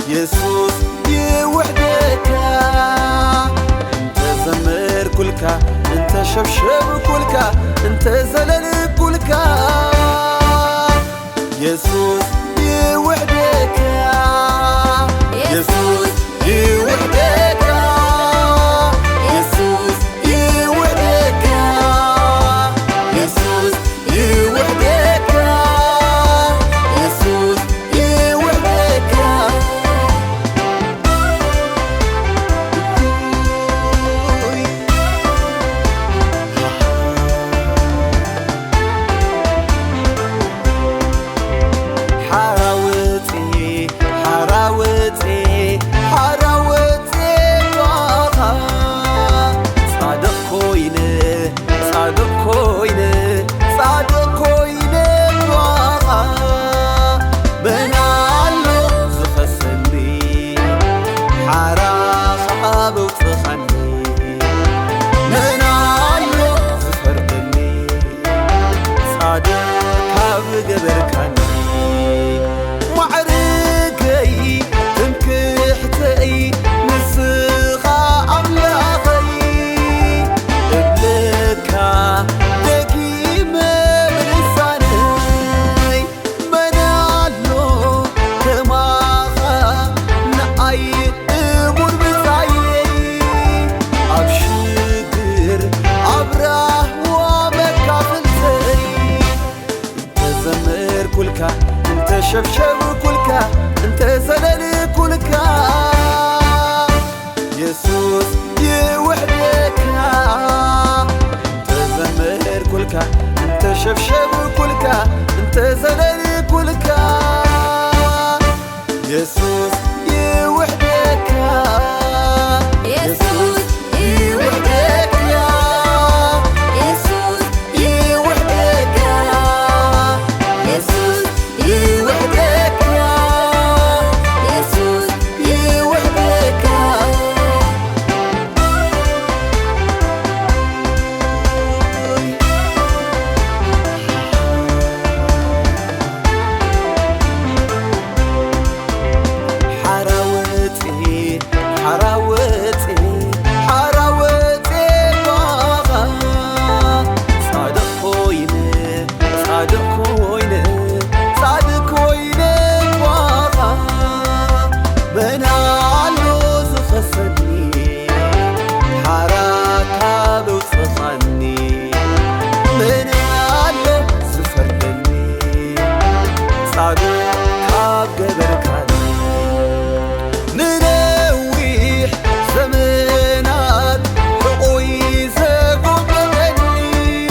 يسوس يوحدك انت زمر كلك انت شبشب كلك انت زلل كلك يسوس يوحدك يسوس يوحدك يسوس يوحدك يسوس يوحدك يسوس يوحدك حراوتي حراوتي حراوتي باخا صادق كوينه صادق كوينه صادق كوينه باخا بنالو زخسني حراخ بوتخني بنالو زفردني صادق كاب جبركني معركي تنكحتي نسخة أملاخي ابلكا دقيمة بلساني منالو كماخا نعي امور بزاي أبشدر أبراه ومكافلتي تزمر كلك انت شبشب كلك انت زلل كلك يسوس يوحدك انت زمر كلك انت شبشب كلك انت زلل كلك يسوس يوحدك يسوس يوحدك يسوس يوحدك يسوس يوحدك يسوس يوحدك حراوتي حراوتي حراوتي باغا صادق كوينه صادق كوينه صادق كوينه باغا بنالو زخسني حراكا بوصخني بنالو زفردني صادق كاب جبركني ننويح زمنات حقوي زقومني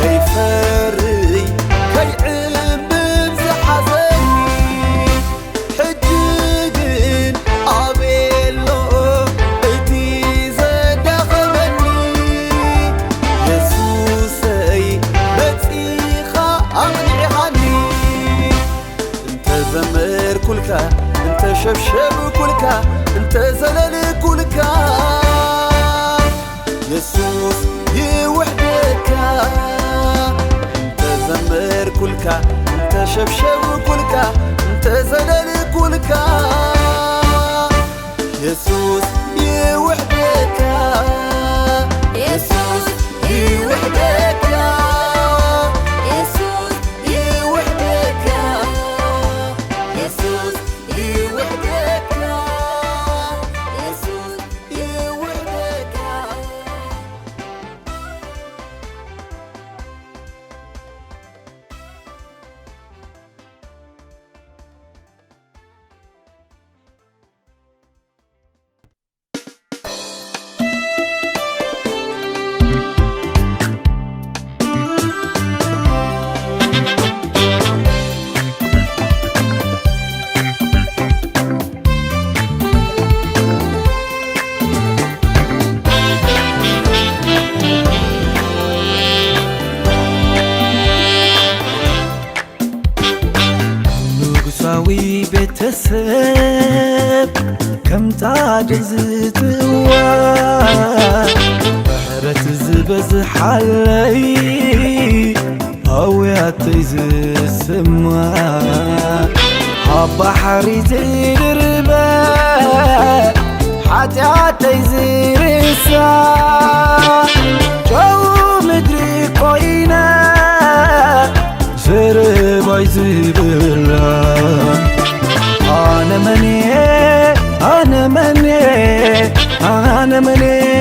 كيفري كيعلم بزحزني حجدن قابلو اتي زدخمني يسوسي بتيخا أغنيحني انت زمر كلك انت شبشب كلك انت زلل كلك يسوس يوحدك انت زمر كلك انت شبشب كلك انت زلل كلك يسوس يوحدك يسوس يوحدك يسوس يوحدك يسوس يوحدك يسوس يوحدك ቤተሰብ ከም ጻድቅ ዝጥዋ ብሕረት ዝበዝሓለይ ኣውያተይ ዝስማ ኣብ ባሕሪ ዘይድርብ حتى يزيرسا جو مدري كوينا زرباي زبلا أنا مني أنا مني أنا مني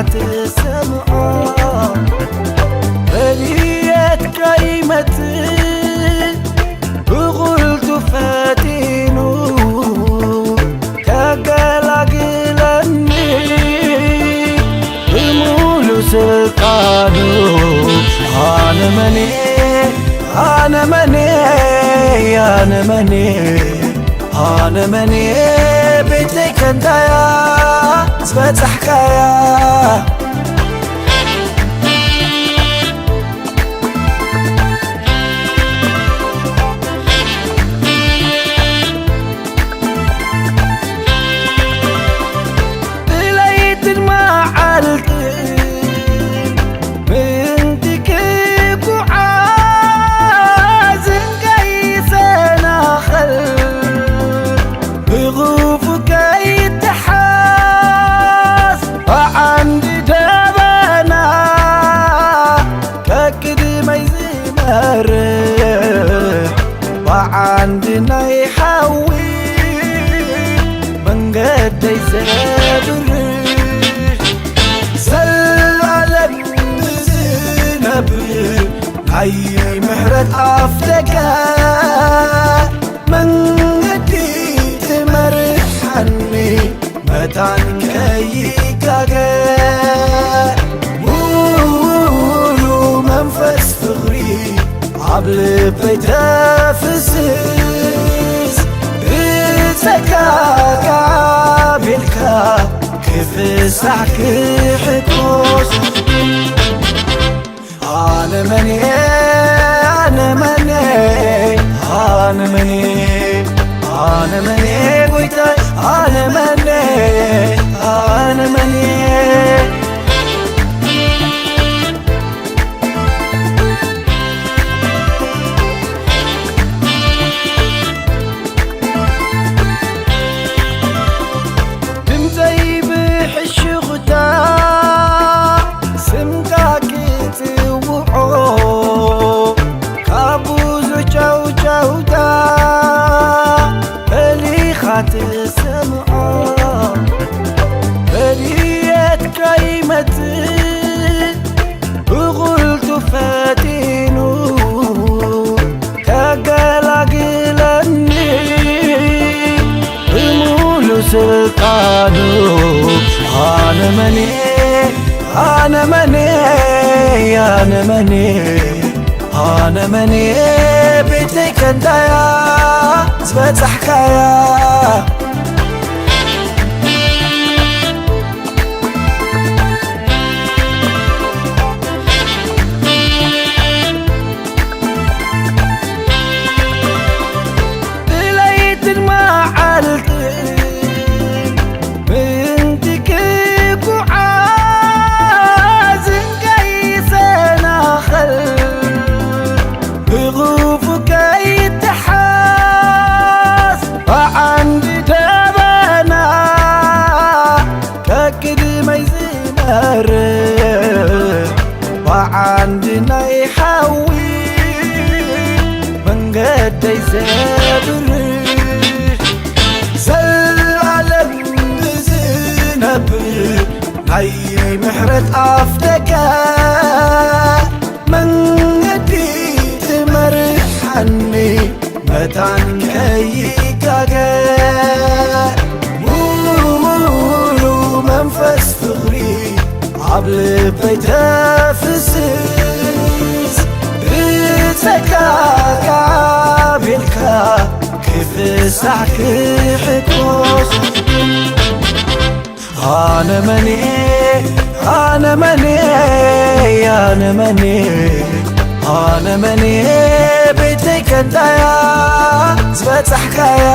تسمعه بليت قيمة بغلت فاتينو كقلقلني بمولو سلطانو أنا مني أنا مني أنا مني أنا مني بيتك انت يا زبط حكاية بليت المعالك بنتك وعازن قيسنا خل بغوفك يتحاس وعندي دبنا ككد ما يزمرح وعندنا يحوي من قد يزبرح سلالم زينب هاي محرت عفتك من قدي تمرحني متان كيكاكا مولو منفس فغري عبل بيتافسس بتكاكا بالكا كيف سعك حكوس أنا مني أنا مني أنا مني أنا مني قويتاي أنا مني أنا مني بمزي بحش غدا سمكاكي توعو كابوز وجو جودا تسمعه بليت قيمة بغلت فاتينو كقلقلني بمولو سلطانو أنا مني أنا مني أنا مني أنا مني بيتك انت يا زبط حكاية بليت المعالك بنتك وعازن قيسنا خل بغوفك يتحاس وعندي دبنا ككد ما يزمرح وعندنا يحوي من قد يزبرح زلالم زينب هاي محرت عفتك من قدي تمرحني متان كيكاكا مولو منفس فغري عبل بيتافسس بتكاكا بالكا كيف سعك حكوس አነመኔ አነመኔ አነመኔ አነመኔ ቤተይ ከንዳያ ዝበፅሕካያ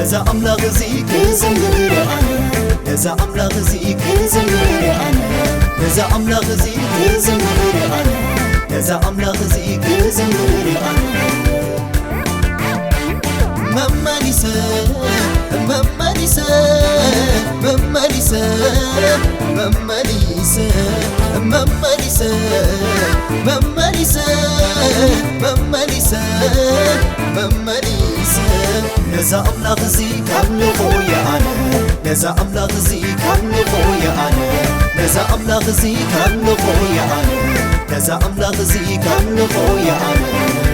نزا أملاغ زيك زمر أنا نزا أملاغ زيك زمر أنا نزا أملاغ زيك زمر أنا نزا أملاغ زيك زمر أنا مما نساء مما نساء مما نساء مما نساء مما نساء مما نساء مما نساء مما نساء نزا أملاغ زيك أملغويا أنا نزا أملاغ زيك أملغويا أنا نزا أملاغ زيك أملغويا أنا نزا أملاغ زيك أملغويا أنا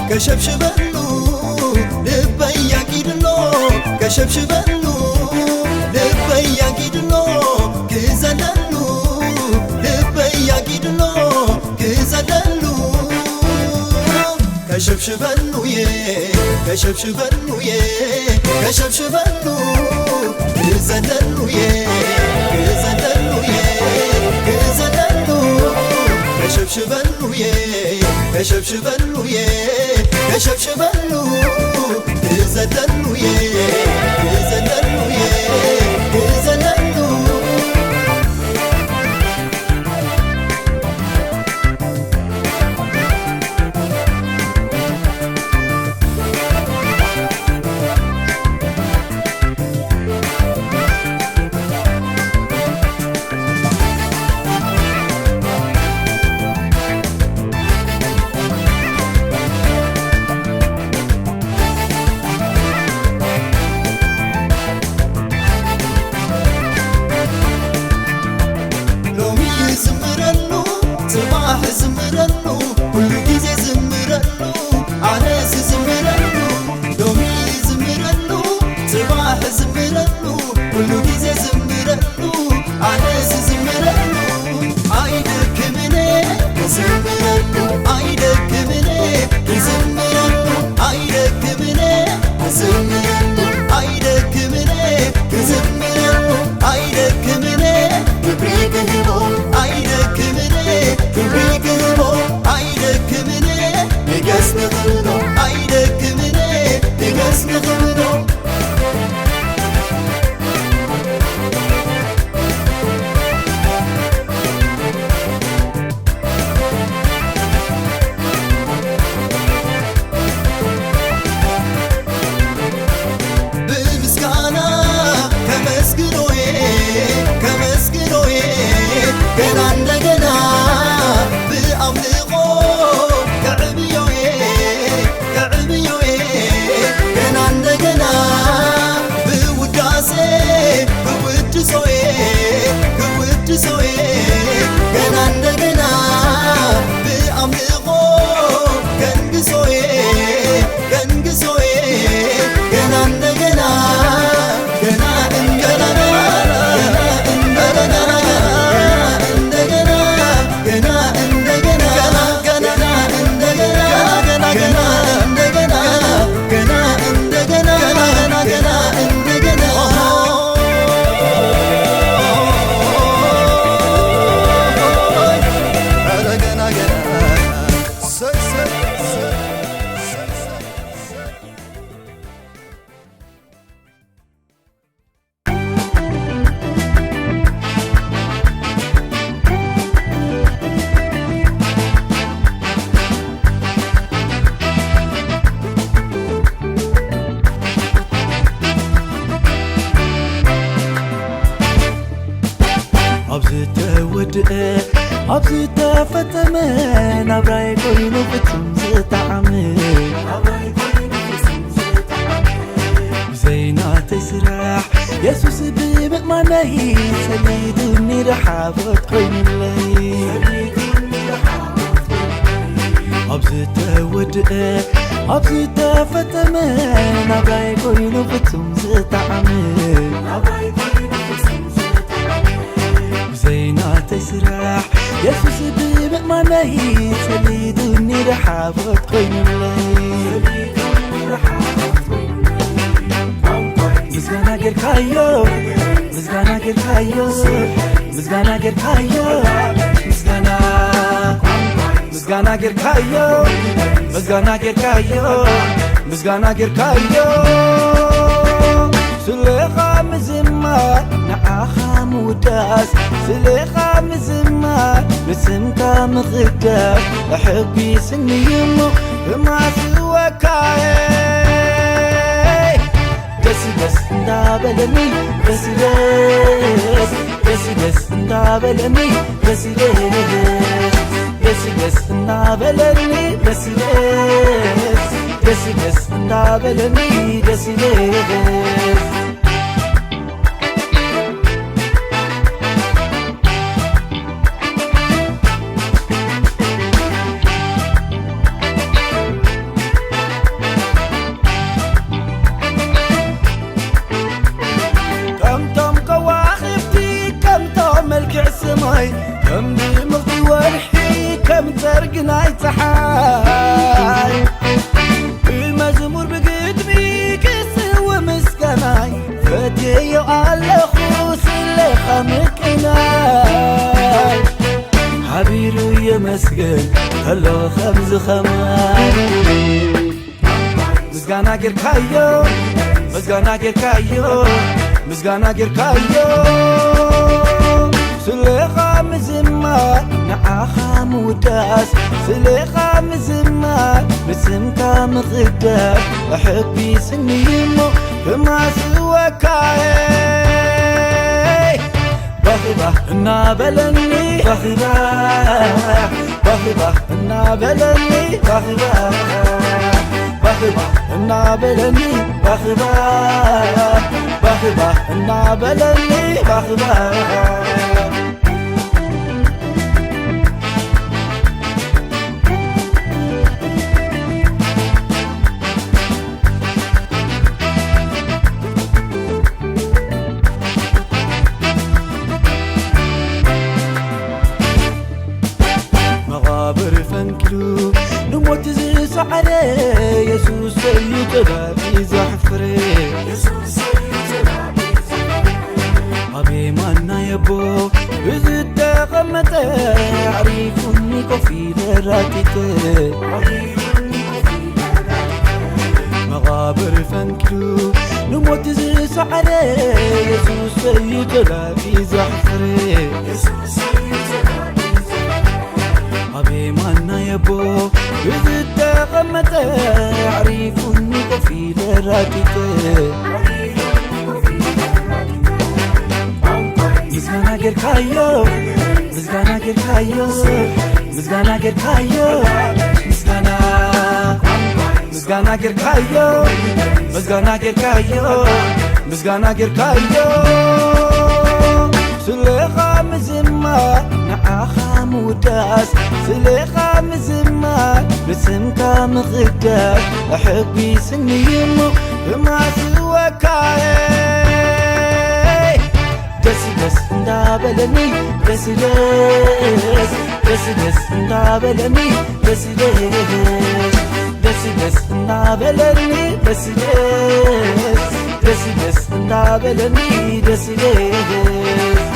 كشبشبلو لبي يقيدلو كشبشبلو لبي يقيدلو كزللو لبي يقيدلو كزللو كشبشبلو كشبشبلو كشبشبلو كزللو كزللو كزللو كشبشبلو كشبشبلو كشبشبلو كزللو كزللو كزللو ዝተወድአ ኣብዚ ተፈተመ ናብራይ ኮይኑ ፍጹም ዝተዓመ ብዘይናተይ ስራሕ የሱስ ብምእማነይ ሰሊዱኒ ረሓቦት ኮይኑለይ ኣብዚ ተወድአ ኣብዚ ተፈተመ ናብራይ ኮይኑ ፍጹም ዝተዓመ ብዘይናተይ ስራሕ የሱስ ብምእማነይ ሰሊዱኒ ረሓቦት ኮይኑለይ ምስጋና ጌርካዮ ምስጋና ጌርካዮ ምስጋና ጌርካዮ ምስጋና ምስጋና ጌርካዮ ምስጋና ጌርካዮ ምስጋና ጌርካዮ ስለኻ ምዝማር ንዓኻ ምውዳስ ስለኻ ምዝማር ንስምካ ምኽዳስ ኣሕቢስኒ እሞ ብማስወካየ ደስ ደስ እንዳበለኒ ደስ ደስ ደስ ደስ እንዳበለኒ ደስ ደስ ደስ ደስ እንዳበለኒ ደስ ደስ ደስ ደስ እንዳበለኒ ደስ ደስ كم بمغطي ورحي كم ترقناي تحاي المزمور بقدمي كسوى مسكناي فتي على خوص اللي خمكناي حبيرو يا مسكن هلو خمز خماي مسكنا قركايو مسكنا قركايو مسكنا قركايو ስለኻ ምዝማር ንዓኻ ምውዳስ ስለኻ ምዝማር ንስምካ ምኽዳስ ኣሕቢስኒ እሞ ብማስወካየ ባኽባህ እናበለኒ ባኽባህ ባኽባህ እናበለኒ ባኽባህ ባኽባህ እናበለኒ ባኽባህ ባኽባህ እናበለኒ ባኽባህ مغابر فنكلو نموت زي سعري يسوس سيطلع في زحفري أبي مانا يبو بزد غمته عريفني كفي لراتته مغابر فنكلو نموت زي سعري يسوس سيطلع في زحفري أبي مانا يبو بزد غمته عريفني كفي لراتته مسكنا قركايو مسكنا قركايو مسكنا قركايو مسكنا مسكنا قركايو مسكنا قركايو مسكنا قركايو ስለኻ ምዝማር ንዓኻ ምውዳስ ስለኻ ምዝማር ንስምካ ምኽዳስ ኣሕቢስኒ እሞ ብማስወካየ ደስ ደስ እንዳበለኒ ደስ ደስ ደስ ደስ እንዳበለኒ ደስ ደስ ደስ ደስ እንዳበለኒ ደስ ደስ ደስ ደስ እንዳበለኒ ደስ ደስ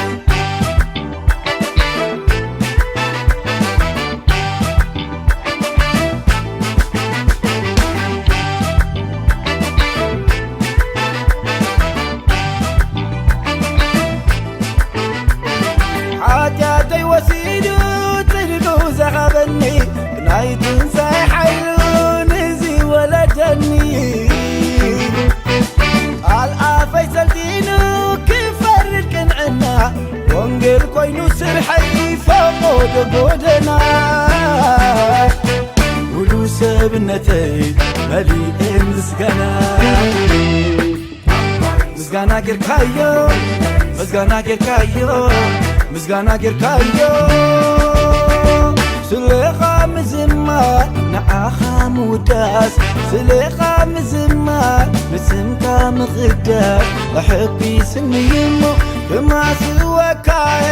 حاجاتي وسيدو تلقو زغبني بنايت نساي حيلو نزي ولا جني الآفي سلدينو كفر الكنعنا وانقل كوينو سرحي فقود قودنا ولو سبنتي مليء مسقنا مسقنا كيركايو مسقنا كيركايو مسقنا كيركايو سليخا مزمار نعاخا موداس سليخا مزمار بسمكا مغداس أحبي سنيمو كما سواكاي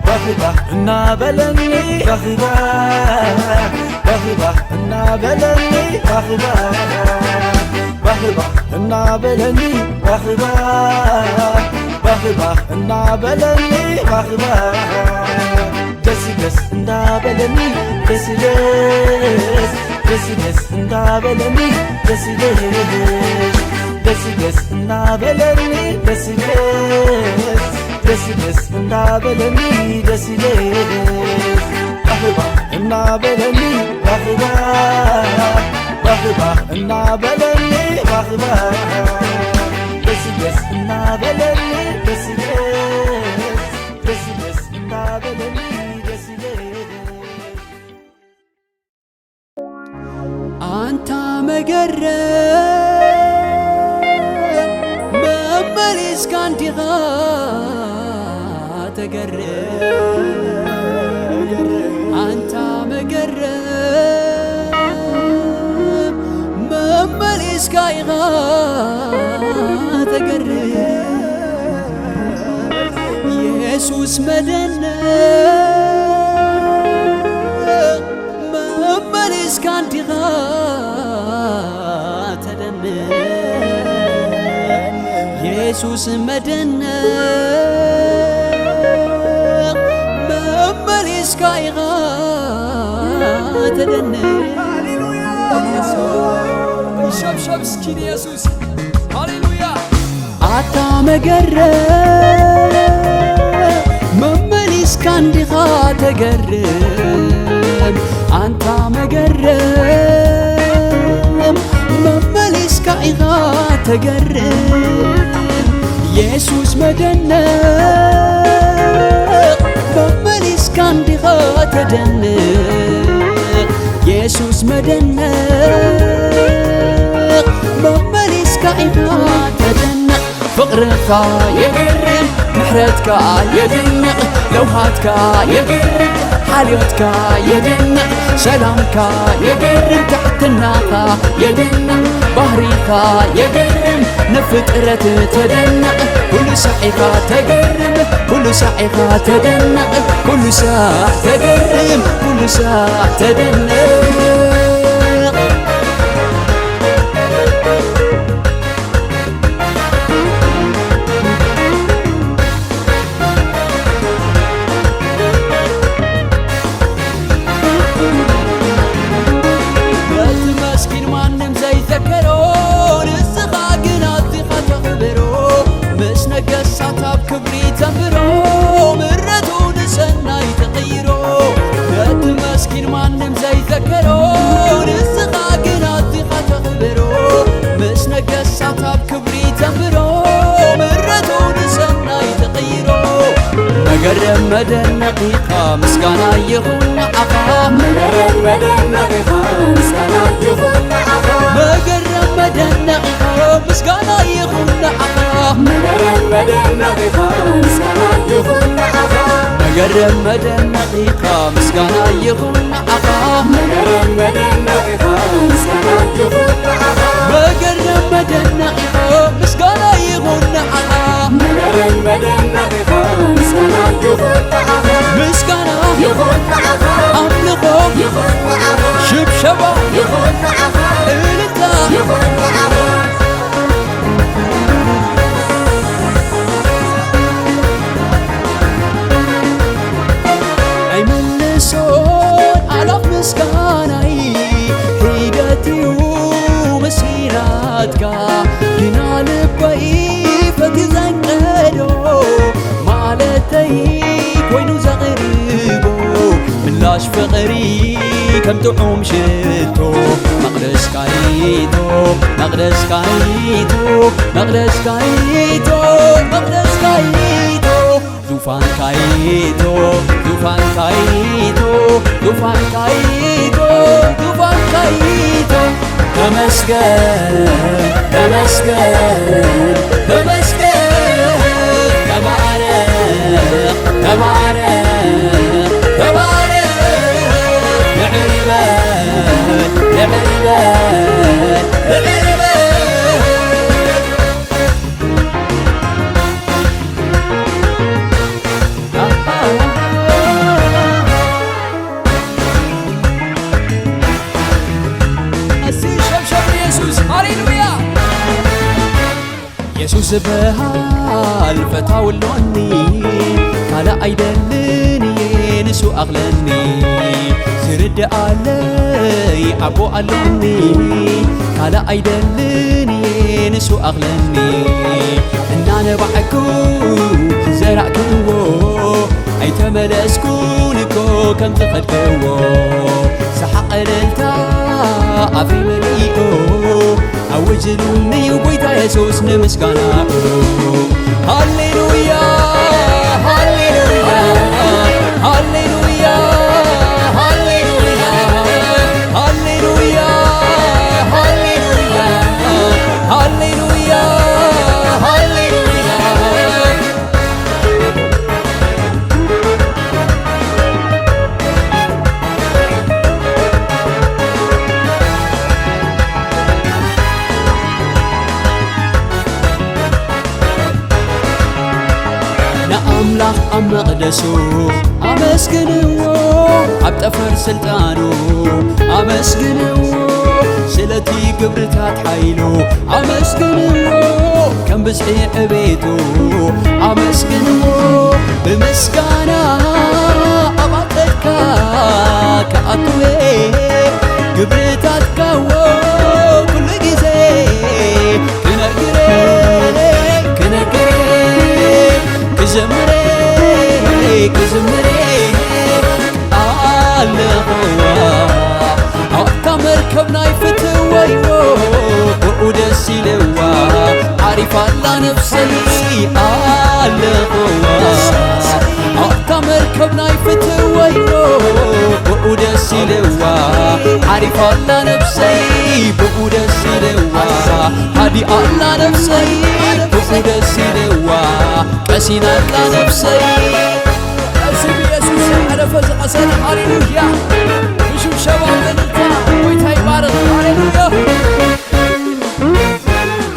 بخبا نابلني بخبا بخبا نابلني بخبا بخبا نابلني بخبا بخبا نابلني بخبا دسيدس نابلني دسيدس دسيدس نابلني دسيدس دسيدس نابلني دسيدس دسيدس نابلني دسيدس بخبا نابلني بخبا بخبا نابلني بخبا دسيدس نابلني دسيدس دسيدس نابلني أنت مقرب ممليس كان تغا تقرب أنت مقرب ممليس كايغا تقرب يسوس مدنا ممليس كان تغا يسوس مدنا ممليس كايغا تدنا هاليلويا شب شب سكين يسوس هاليلويا عطا مقرب ممليس كان دغا تقرب أنت مقرب ممليس كايغا تقرب يسوس مدنا ممليس كان دغا تدنق يسوس مدنا ممليس كايغا تدنق فقرك يقرب محرتك يدنق لوهاتك يقرب حاليتك يدنق سلامك يقرب تحت الناقة يدنق بهريك يقرب نفترة تدنق كل ساعة تقرب كل ساعة تدنق كل ساعة تقرب كل ساعة تدنق كبري تنبرو مرتون سناي تغيرو قد مسكين مانم زي ذكرو نزقاقنا الثقة تخبرو مش نقصات بكبري تنبرو مرتون سناي تغيرو مقرب مدى النقيقة مسكانا يخون عقا مقرب مدى النقيقة مسكانا يخون عقا مقرب مدى النقيقة مسكانا يخون عقا مقرب مدى النقيقة مسكانا يخون عقا مقرب مدى النقيقة مسكانا يخون عقا مقرب مدى النقيقة مسكانا يخون عقا مقرب مدى النقيقة مسكانا يخون عقا مقرب مدى النقيقة مسكانا يخون عقا مسكانا يخون عقا أملقه يخون عقا شبشبه يخون عقا إلتا يخون عقا مسكاني حيدتي ومسيراتك كنا لبي فتزنقدو مالتي كوينو زغربو ملاش فقري كم تعوم شتو مقدس كايتو مقدس كايتو مقدس كايتو مقدس كايتو ዙፋን ካይቶ ዙፋን ካይቶ ተመስገን ተመስገን ተመስገን ተባረክ ተባረክ ተባረክ ልዕል በል ልዕል በል ልዕል ኢየሱስ በሃል ፈታውሎኒ ካለ አይደልን የንሱ አቕለኒ ዝርድኣለይ ዓቦ ኣሎኒ ካለ አይደልን የንሱ አቕለኒ እናነባዕኩ ዘራእክዎ ኣይተመለስኩን እኮ ከም ዝኸድክዎ ሰሓቐለልታ ኣፌ መሊኦ أوجلوني وبيتا يسوس نمسكانا هاليلويا هاليلويا هاليلويا هاليلويا هاليلويا هاليلويا هاليلويا هاليلويا أملاخ أمقدسو أمسكنو عبتفر سلطانو أمسكنو سلتي قبرتات حيلو أمسكنو كم بزحي عبيتو أمسكنو بمسكانا أبطلكا كأطوي قبرتات كاو كل جزي كزمري كزمري آلهوا أوقتا مركبنا يفتويو وقودسي لوا عارف الله نفسي آلهوا أوقتا مركبنا يفتويو وقودسي لوا عارف الله نفسي وقودسي لوا هادي الله نفسي وقودسي لوا قسينا الله نفسي أسب يسوس عرف زقسن هاليلويا وشوف شباب التا ويتاي بارك هاليلويا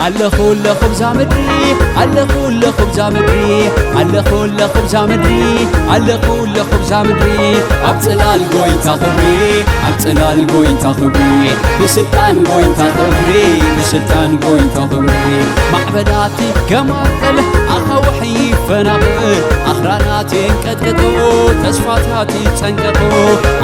الله خول خبز مدري الله خول خبز مدري الله خول خبز مدري الله خول خبز مدري أبطلال قوي تخبري أبطلال قوي تخبري بسلطان قوي تخبري بسلطان قوي تخبري معبداتي كماقل أخوحي فنقل أخراناتي انكتكتو تسفاتاتي تسنكتو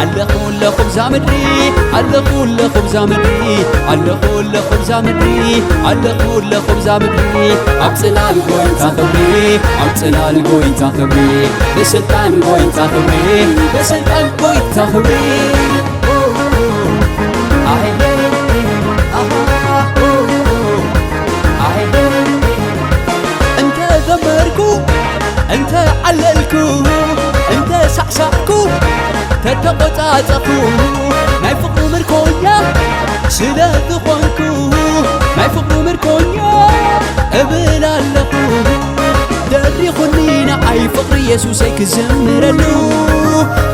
الله خول خبز مدري الله خول خبز مدري الله خول خبز مدري الله خول خبز مدري أبطلال قوي تخبري أبطلال قوي تخبري بسلطان قوي تخبري بسلطان قوي تخبري انت ذمركو انت عللكو انت سعسعكو تتقطعتكو ما يفقو مركويا سلاذ خوانكو ما يفقو مركويا ابلالكو دري خنينا اي فقر يسوس كزمرلو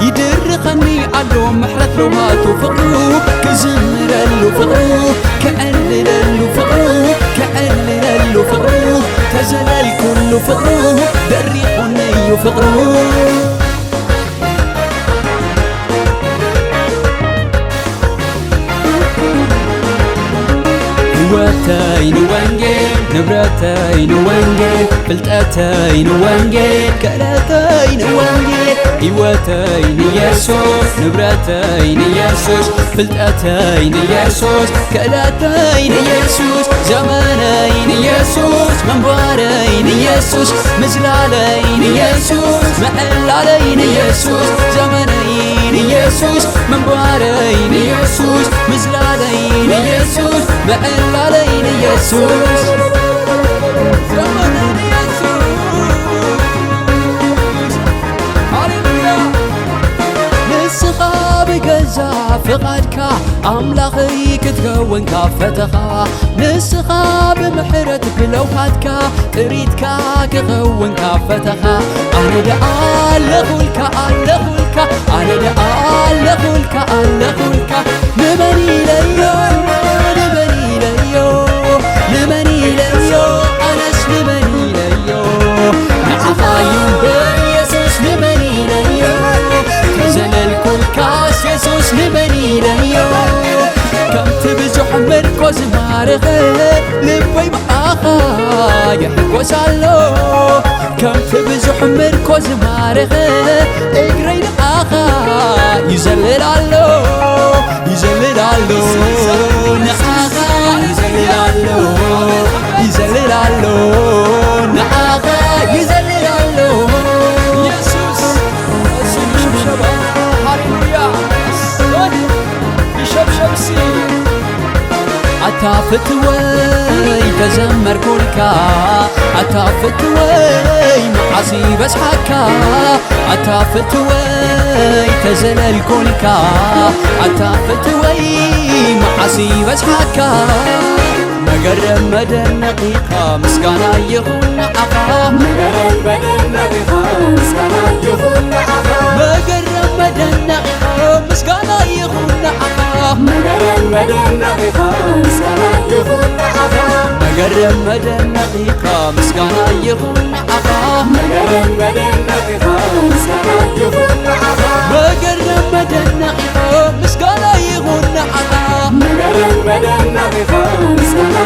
يدرخني علو محرت لو ما تفقرو كزمرلو فقرو كألللو فقرو كألللو فقرو تزلل كل فقرو دري خني فقرو هوتين وانجيل نبرتين وانجيل فلتتين وانجيل كلتين وانجيل هوتين يسوس نبرتين يسوس فلتتين يسوس كلتين يسوس زمانين يسوس منبارين يسوس مزلالين يسوس محلالين يسوس زمانين يسوس منبارين يسوس مزلالين يسوس محلالين يسوس زمانين يسوس نسخاب فقدك أملاخي كتكون كافتخا نسخا بمحرة بلوحاتك تريدك كتكون كافتخا أنا دا ألغولك ألغولك أنا دا ألغولك ألغولك نبني ليو نبني ليو نبني ليو أنس نبني ليو نعفايم بيسوس نبني ليو تزلل كل كاس يسوس نبني ليو كم تبزح مركز مارغة لبي معاها يحكوس علو كم تبزح مركز مارغة اقري معاها يزلل علو يزلل علو نعاها يزلل علو يزلل علو نعاها يزلل علو يسوس شبشبة هاليلويا شبشبسي أتافت وي تزمر كلكا أتافت وي معصي بس حكا أتافت وي تزلل كلكا أتافت وي معصي بس حكا مقرب مدن نقيقا مسكانا يغون عقا مقرب مدن نقيقا مسكانا يغون عقا مقرب مدن نقيقا مسكانا يغون عقا مقرب مدن نقيقا مسكانا يغون عقا مقرب مدن نقيقا مسكانا يغون عقا مقرب مدن نقيقا مسكانا يغون عقا مقرب مدن نقيقا مسكانا يغون عقا مقرب مدن نقيقا مسكانا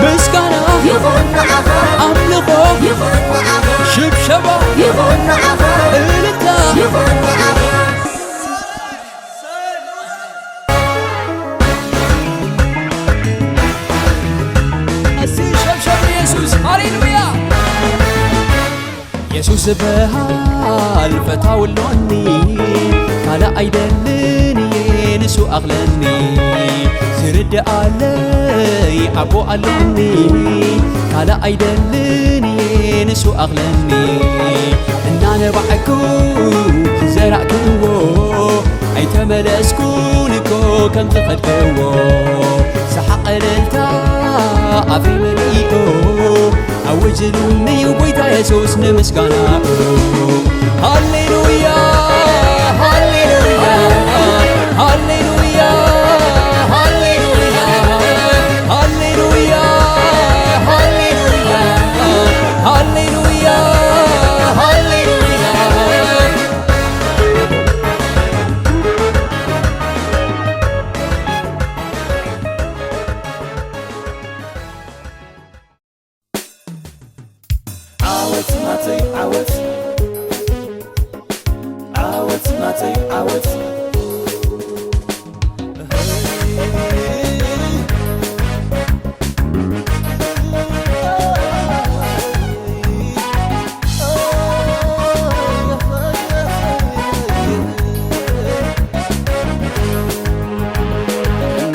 مسكانا يغن عفا أملغو يغن عفا شبشبا يغن عفا إلتا يغن عفا أسي شبشب يسوس هاليلويا يسوس بها الفتى واللوني كالا أيدلني نسو أغلني سرد علي أبو علمني كالا أيدلني نسو أغلني إنا نبعكو زرعكو أي تملسكونكو كم تخدكو سحق للتا أفي مليئو أوجلوني وبيتا يسوس نمسكانا هاليلويا هاليلويا هاليلويا هاليلويا هاليلويا هاليلويا هاليلويا هاليلويا عاوت ناتي عاوت عاوت ناتي عاوت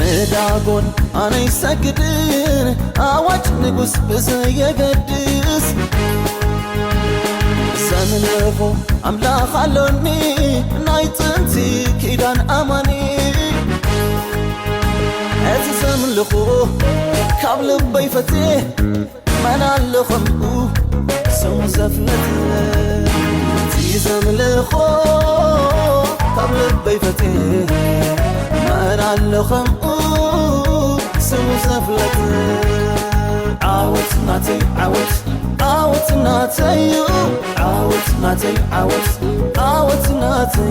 مداغون أنا يسجدين أواج نقص بس يقدس سمنفو أملا خلوني نايتنتي كيدان أماني أتي سملخو كابل بيفتي منا لخمو سم زفلتي تي سملخو كابل بيفتي منا لخمو سم زفلتي عاوت ناتي عاوت عاوت ناتي عاوت ناتي عاوت عاوت ناتي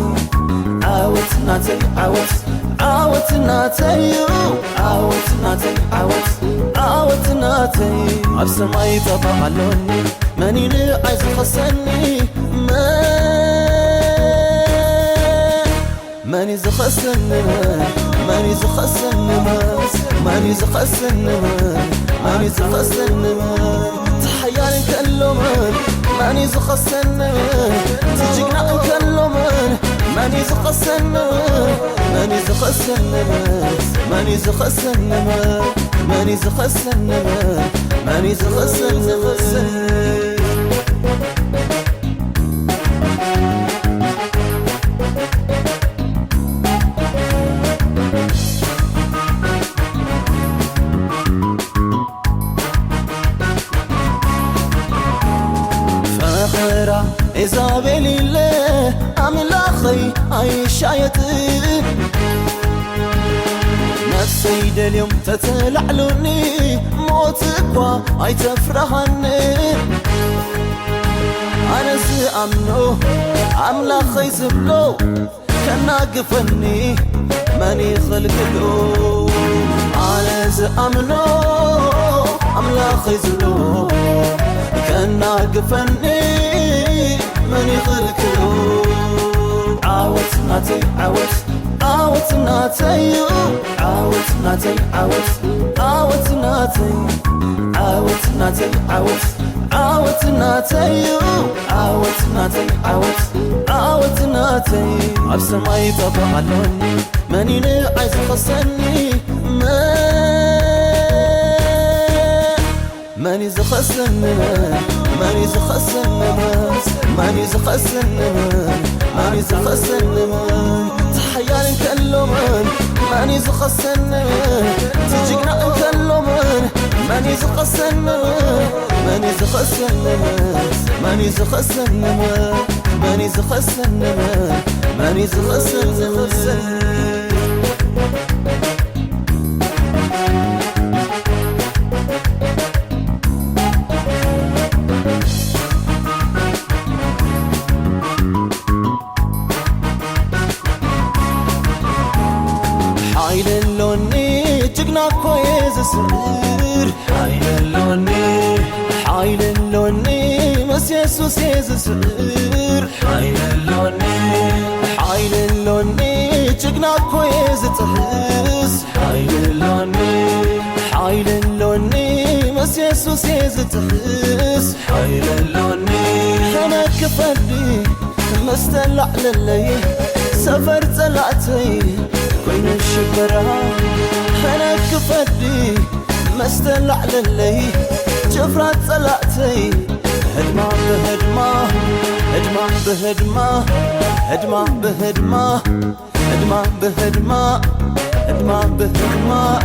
عاوت ناتي عاوت عاوت ناتي عاوت ناتي عاوت عاوت ناتي عالسماي تطعلوني ماني عايز خسني ماني زخسني ماني زخسني ماني زخسني ماني زخسني تحياني كلمن ماني زخسني تجينا كلمن ماني زخسني ماني زخسني ماني زخسني ماني زخسني ماني زخسني إيزابيل الله أملاخي عيشايت نفسي داليوم تتلعلوني موتكوا أي تفرحني أنا سأمنو أملاخي زبلو كنا قفني ماني خلقلو أنا سأمنو أملاخي زبلو كنا قفني ماني خلقلو عاوت ناتي عاوت ناتي عاوت ناتي عاوت ناتي عاوت ناتي عاوت ناتي عاوت ناتي عاوت ناتي عبسماي طبعلوني ماني عايز خصني ماني زخصني ماني زخصني ماني زخصني ماني زخصني تحيان كلمن ماني زخصني تجينا كلمن ماني زخصني ماني زخصني ماني زخصني ماني زخصني ماني زخصني حايل اللوني جقنا كويس سرير حايل اللوني حايل اللوني مس يسوس سرير حايل اللوني حايل اللوني جقنا كويس تحس حايل اللوني حايل اللوني مس يسوس تحس حايل اللوني أنا كفدي مستلع للي سفر طلعتي كوين الشبرا أنا كفدي مستلع للي جفرات طلعتي هدمة بهدمة هدمة بهدمة هدمة بهدمة هدمة بهدمة هدمة بهدمة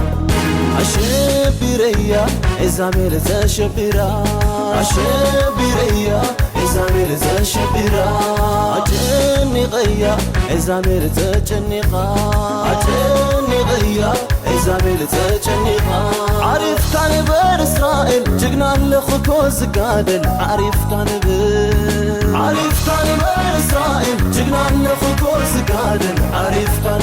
عشبيريا إزاميل زشبيرا عشبيريا إزاميل زشبيرا عجني غيا إزاميل تجنقا عجني غيا إزاميل تجنقا عارف كان بر إسرائيل جقنا لخكو زقادل عارف كان بر إسرائيل جقنا لخكو زقادل عارف كان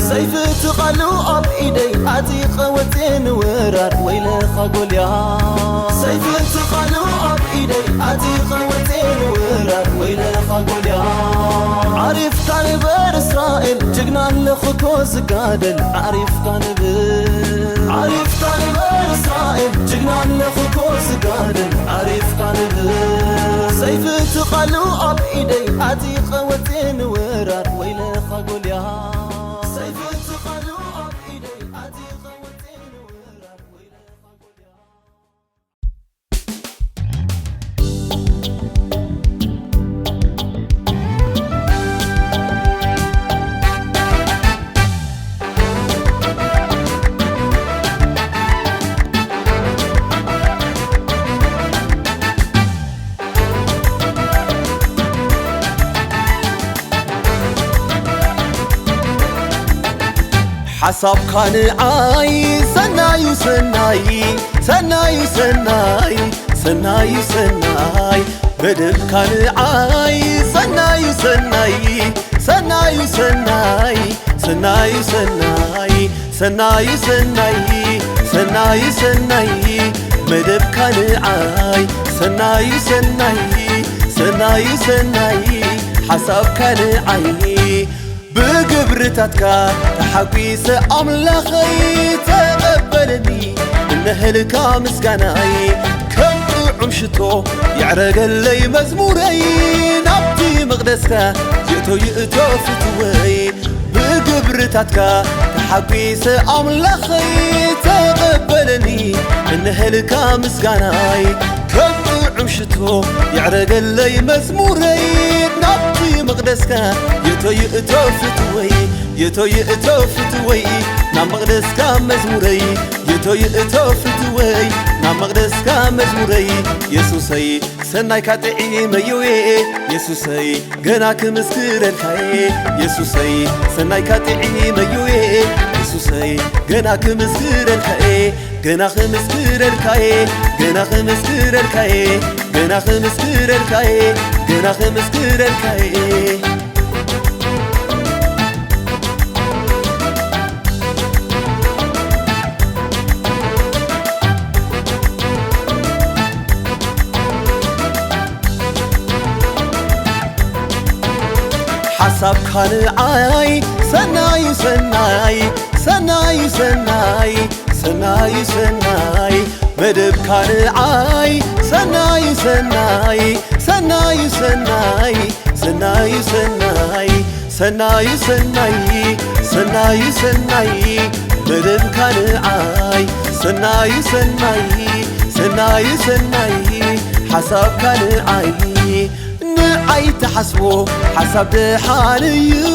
سيف تقلو أب إيدي عتيق وتين ورار ويلخ أقول يا سيف تقلو أب إيدي عتيق وتين ورار ويلخ أقول يا عارف كان بر إسرائيل جقنا لخكو زقادل عارف كان بر إسرائيل جقنا لخكو زقادل عارف كان سيف تقلو أب إيدي عتيق وتين ورار ويلخ أقول يا حسب كان عاي سناي سناي سناي سناي سناي سناي بدل كان عاي سناي سناي سناي سناي سناي سناي سناي سناي سناي سناي بدل كان عاي سناي سناي سناي سناي حسب كان عاي بقبرتك تحقيس أملاخي تقبلني النهلك مسكناي كم عمشتو يعرق اللي مزموري نبتي مقدسك جئتو يئتو فتوي بقبرتك تحقيس أملاخي تقبلني النهلك مسكناي كم عمشتو يعرق اللي مزموري نبتي مقدسك يتو يئتو فتوي يتو يئتو فتوي نام مقدسك مزموري እቶ ፍትወይ ናብ መቕደስካ መዝሙረይ ኢየሱሰይ ሰናይካ ጥዒመዮዬ ኢየሱሰይ ገና ክምስክረልካዬ ኢየሱሰይ ሰናይካ ጥዒመዮዬ ኢየሱሰይ ገና ክምስክረልካዬ ገና ክምስክረልካዬ ገና ክምስክረልካዬ ገና ክምስክረልካዬ ገና ክምስክረልካዬ حسابك نعاي سناي سناي سناي سناي سناي سناي مدبك نعاي سناي سناي سناي سناي سناي سناي سناي سناي سناي سناي مدبك نعاي سناي سناي سناي سناي حسابك نعاي نعاي تحسبو حسب دحانيو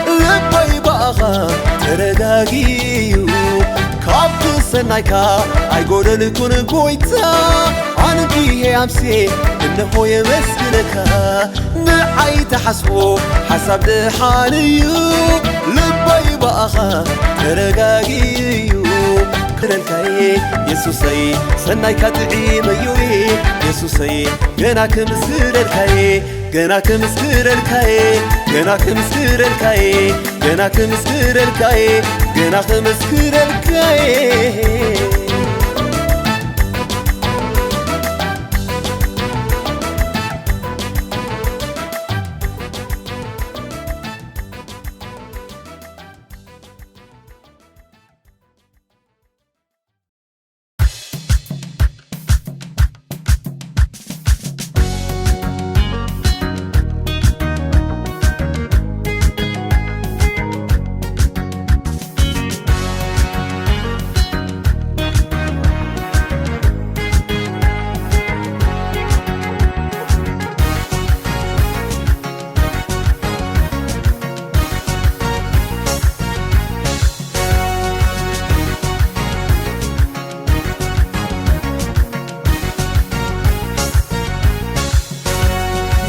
لبي باغا ترقاقيو كابت سنايكا اي قول لكون قويتا انا بيه امسي انه يمسكنكا نعاي تحسبو حسب دحانيو لبي باغا ترقاقيو كرلكاي يسوسي سنايكا تعيميوي يسوسي ገና ክምስክረልካዬ ገና ክምስክረልካዬ ገና ክምስክረልካዬ ገና ክምስክረልካዬ ገና ክምስክረልካዬ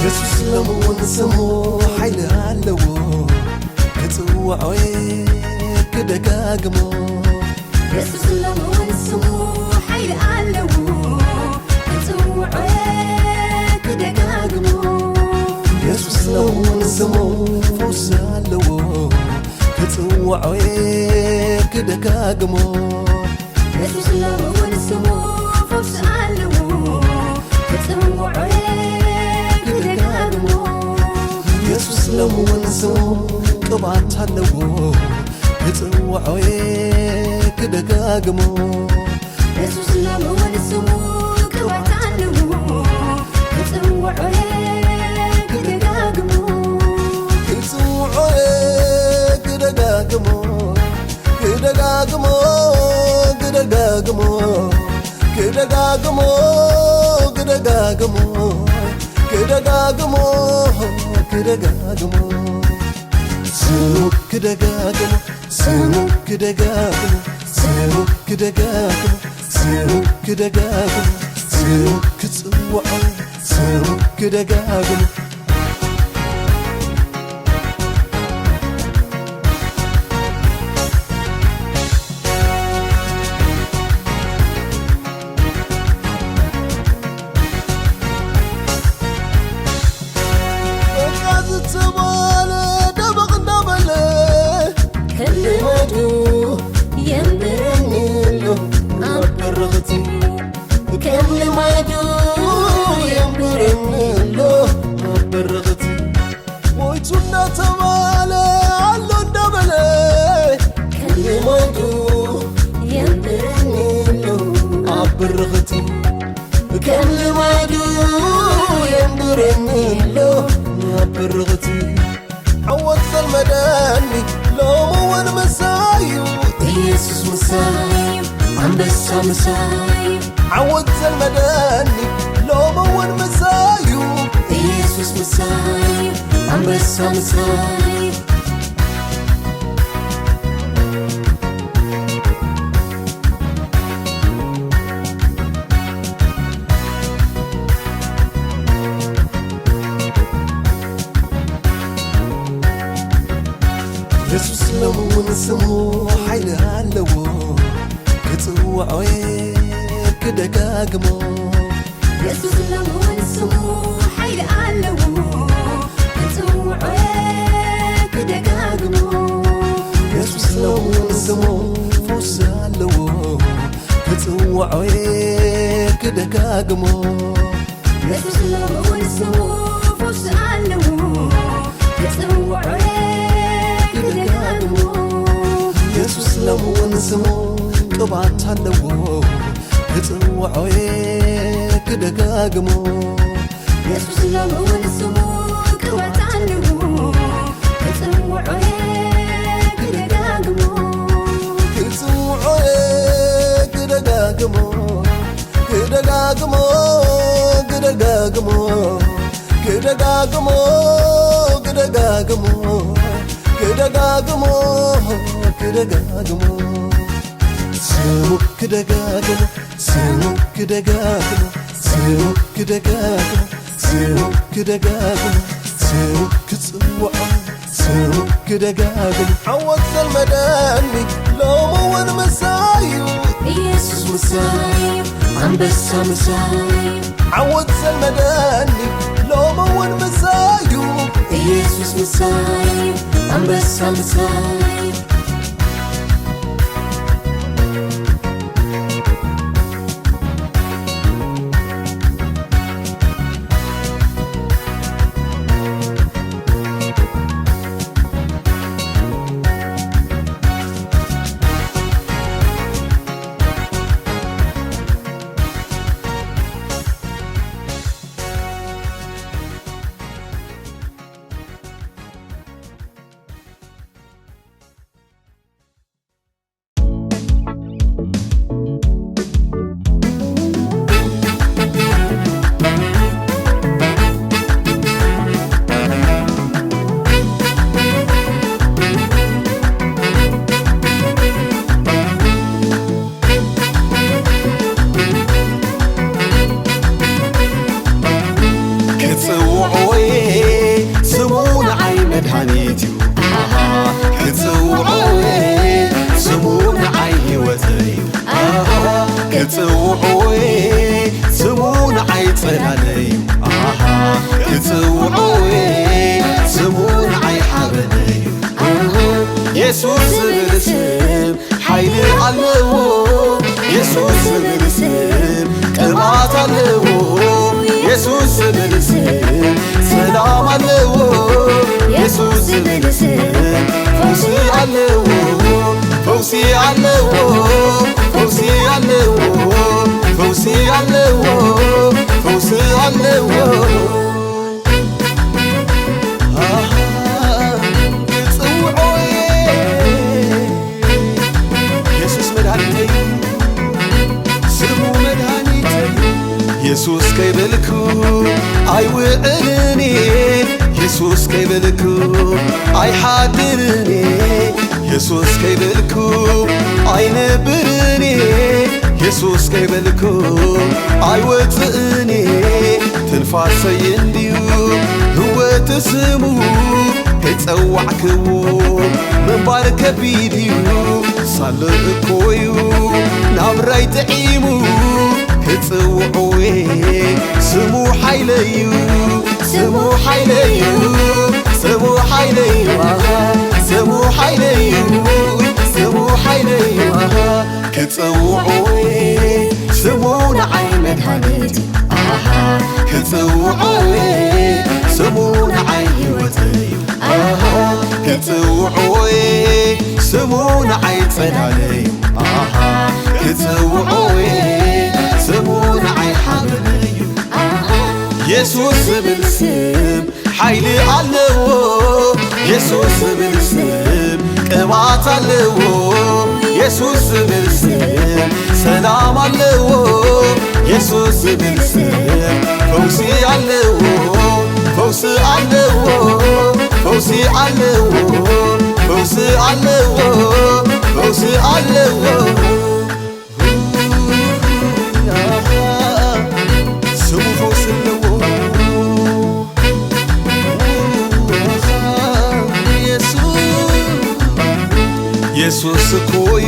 يسوس لمون سمو حيل هالو كتوعوي كدقاقمو يسوس لمون سمو حيل هالو كتوعوي كدقاقمو يسوس لمون سمو فوس هالو كتوعوي كدقاقمو يسوس لمون سمو فوس هالو كتوعوي يسوس لمون سمو قبعت هالو كتوعوي كدقاقمو يسوس لمون سمو قبعت هالو كتوعوي كدقاقمو كتوعوي كدقاقمو كدقاقمو كدقاقمو كدقاقمو كدقاقمو كدقاقمو كدقاقمو سموك كدقاقمو سموك كدقاقمو سموك كدقاقمو سموك كدقاقمو سموك كتوعوي سموك كدقاقمو برغتي عوض المداني لو مون مسايو يسوس مسايب عم بس مسايب عوض المداني لو مون مسايو يسوس مسايب عم بس مسايب لمون سمو حيل هالو كتوعوي كدقاقمو يسوس لمون سمو حيل هالو كتوعوي كدقاقمو يسوس لمون سمو فوس هالو كتوعوي كدقاقمو يسوس لمون سمو فوس هالو كتوعوي كدقاقمو يسوس لمون سمو قبعت هالو كتوعوي كدقاقمو يسوس لمون سمو قبعت هالو كتوعوي كدقاقمو كتوعوي كدقاقمو كدقاقمو كدقاقمو كدقاقمو كدقاقمو كدقاقمو كدقاقمو سموك كدقاقمو سموك كدقاقمو سموك كدقاقمو سموك كدقاقمو سموك كتصوعو سموك كدقاقمو عوض المداني لو مون مسايو ኢየሱስ መሳይ አንበሳ መሳይ عوض المداني لو مون مسايو ኢየሱስ መሳይ አንበሳ መሳይ كتوعوي سمون عيطن علي كتوعوي سمون عي حبني يسوس بالسم حيل علو يسوس بالسم قبات علو يسوس بالسم سلام علو يسوس بالسم فوسي علو فوسي علو فوسي علو فوسي علو فوسي علو كتصوعوي يسوس مدانيتي سمو مدانيتي يسوس كيبلكو اي وعلني يسوس كيبلكو اي حاضرني يسوس كيبلكو اي نبرني يسوس كيبلكو اي وطئني تنفاسي انديو هو تسمو كتصوعكو من بارك بيديو صلقويو نابراي تعيمو كتصوعوي سمو حيليو سمو حيليو سمو حيليو سمو حيليو سمو حيليو كتصوعوي سمون عي مدهنتي كتصوعوي سمون عي هوتي كتصوعوي سمون عي تفنالي كتصوعوي سمون عي حبلي يسوس بالسم حيلي علو يسوس بالسم قبات علو يسوس بالسم سلام علو يسوس بالسم فوسي علو فوسي علو فوسي علو فوسي علو فوسي علو سمو فوسي علو يسوس ኢየሱስ ኮዩ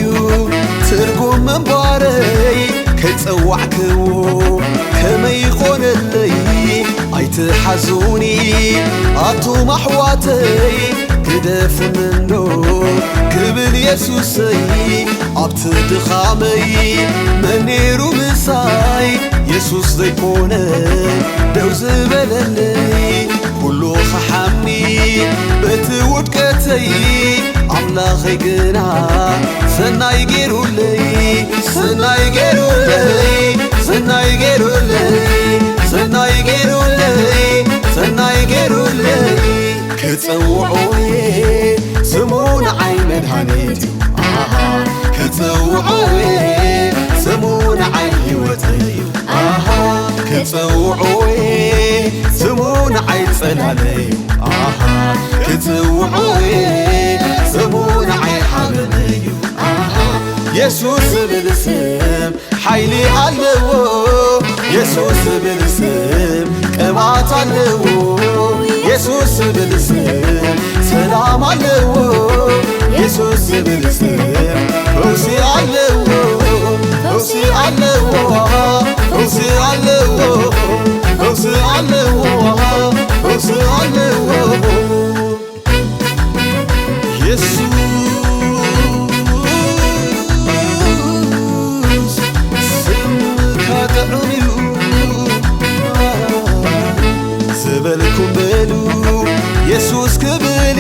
ትርጉም መንባረይ ከጸዋዕክዎ ከመይ ኾነለይ ኣይትሓዙኒ ኣቱም ኣሕዋተይ ክደፍንኖ ክብል ኢየሱሰይ ኣብቲ ድኻመይ መኔሩ ምሳይ ኢየሱስ ዘይኮነ ደው ዝበለለይ ኩሉ ኸሓምኒ በቲ ውድቀተይ ኣምላኸይ ግና ሰናይ ገይሩለይ ሰናይ ገይሩለይ ሰናይ ገይሩለይ ሰናይ ገይሩለይ ሰናይ ገይሩለይ ክጸውዖየ ስሙን ዓይ መድኃኒት ክጸውዖየ ስሙን ዓይ ሕይወተይ ክጸውዖየ ስሙን ዓይ ጸላለይ ክጽውዖየ ስሙን ዓይ ሓበነይ ኢየሱስ ዝብል ስም ሓይሊ ኣለዎ ኢየሱስ ዝብል ስም ቅብኣት ኣለዎ ኢየሱስ ዝብል ስም ሰላም ኣለዎ ኢየሱስ ዝብል ስም ፈውሲ ኣለዎ ፈውሲ ኣለዎ ፈውሲ ኣለዎ ፈውሲ ኣለዎ ፈውሲ ኣለዎ ኢየሱስ ስምካ ጥዑም እዩ ዝበልኩም በሉ ኢየሱስ ክብሌ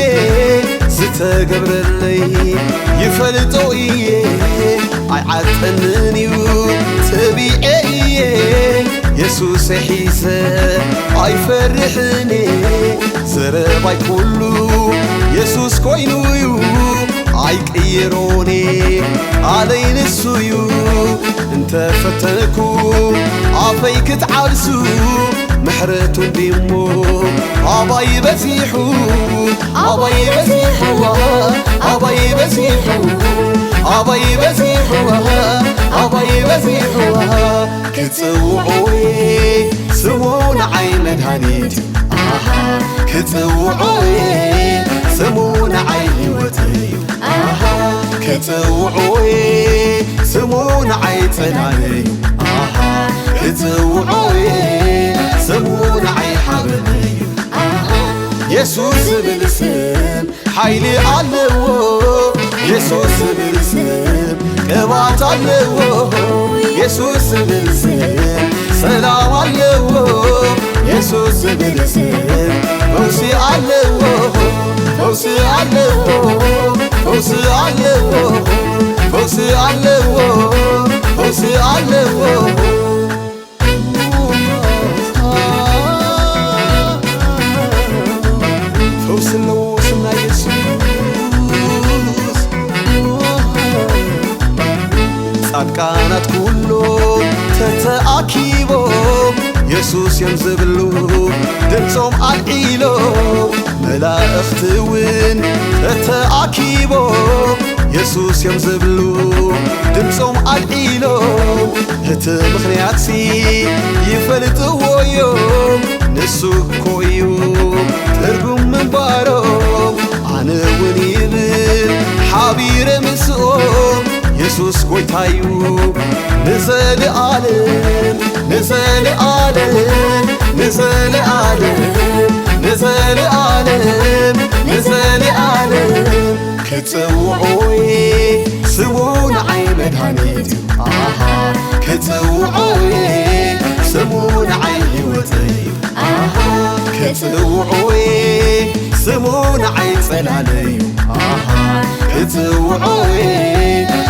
ዝተገብረለይ ይፈልጦ እየ ኣይዓጠንን እዩ ተቢዐ እየ ኢየሱስ ሒዘ ኣይፈርሕኔ ዘረባይ ኩሉ ኢየሱስ ኮይኑ እዩ ኣይቅይሮኔ ኣለይ ንሱ እዩ እንተፈተንኩ ኣፈይ ክትዓብሱ ምሕረቱ እንዲሞ ኣባይ በዚሑ ኣባይ በዚሑ ኣባይ በዚሑ ኣባይ በዚሑ ኣባይ በዚሑ ክጽውዖየ ስሙን ዓይ መድኃኒት ክጽውዖየ ስሙን ዓይ ሕይወተይ ክጽውዖየ ስሙን ዓይ ጸላለይ ክጽውዖየ ስሙን ዓይ ሓበነይ ኢየሱስ ዝብል ስም ሓይሊ ኣለዎ ኢየሱስ ዝብል ስም ቅብኣት ኣለዎ ኢየሱስ ዝብል ስም ሰላም ኣለዎ ኢየሱስ ዝብል ስም ፈውሲ ኣለዎ ፈውሲ ኣለዎ ፈውሲ ኣለዎ ፈውሲ ኣለዎ ፈውሲ ኣለዎ ፈውሲ ኣለዎ ስምና ኢየሱስ ጻድቃናት ኩሎም ተተኣኪቦም ኢየሱስ እዮም ዝብሉ ድምፆም ኣልዒሎም መላእኽቲ እውን ተተኣኪቦም ኢየሱስ እዮም ዝብሉ ድምፆም ኣልዒሎም እቲ ምኽንያትሲ ይፈልጥዎ እዮም ንሱ እኮ እዩ ትርጉም ምንባሮም ኣነ እውን ይብል ሓቢረ ምስኦም ኢየሱስ ጐይታ እዩ ንዘለዓለም ንዘለዓለም ንዘለዓለም ንዘለዓለም ንዘለዓለም ክጽውዖየ ስሙን ዓይ መድኃኒት ክጽውዖየ ስሙን ዓይ ሕይወተይ ክጽውዖየ ስሙን ዓይ ጸላለይ ክጽውዖየ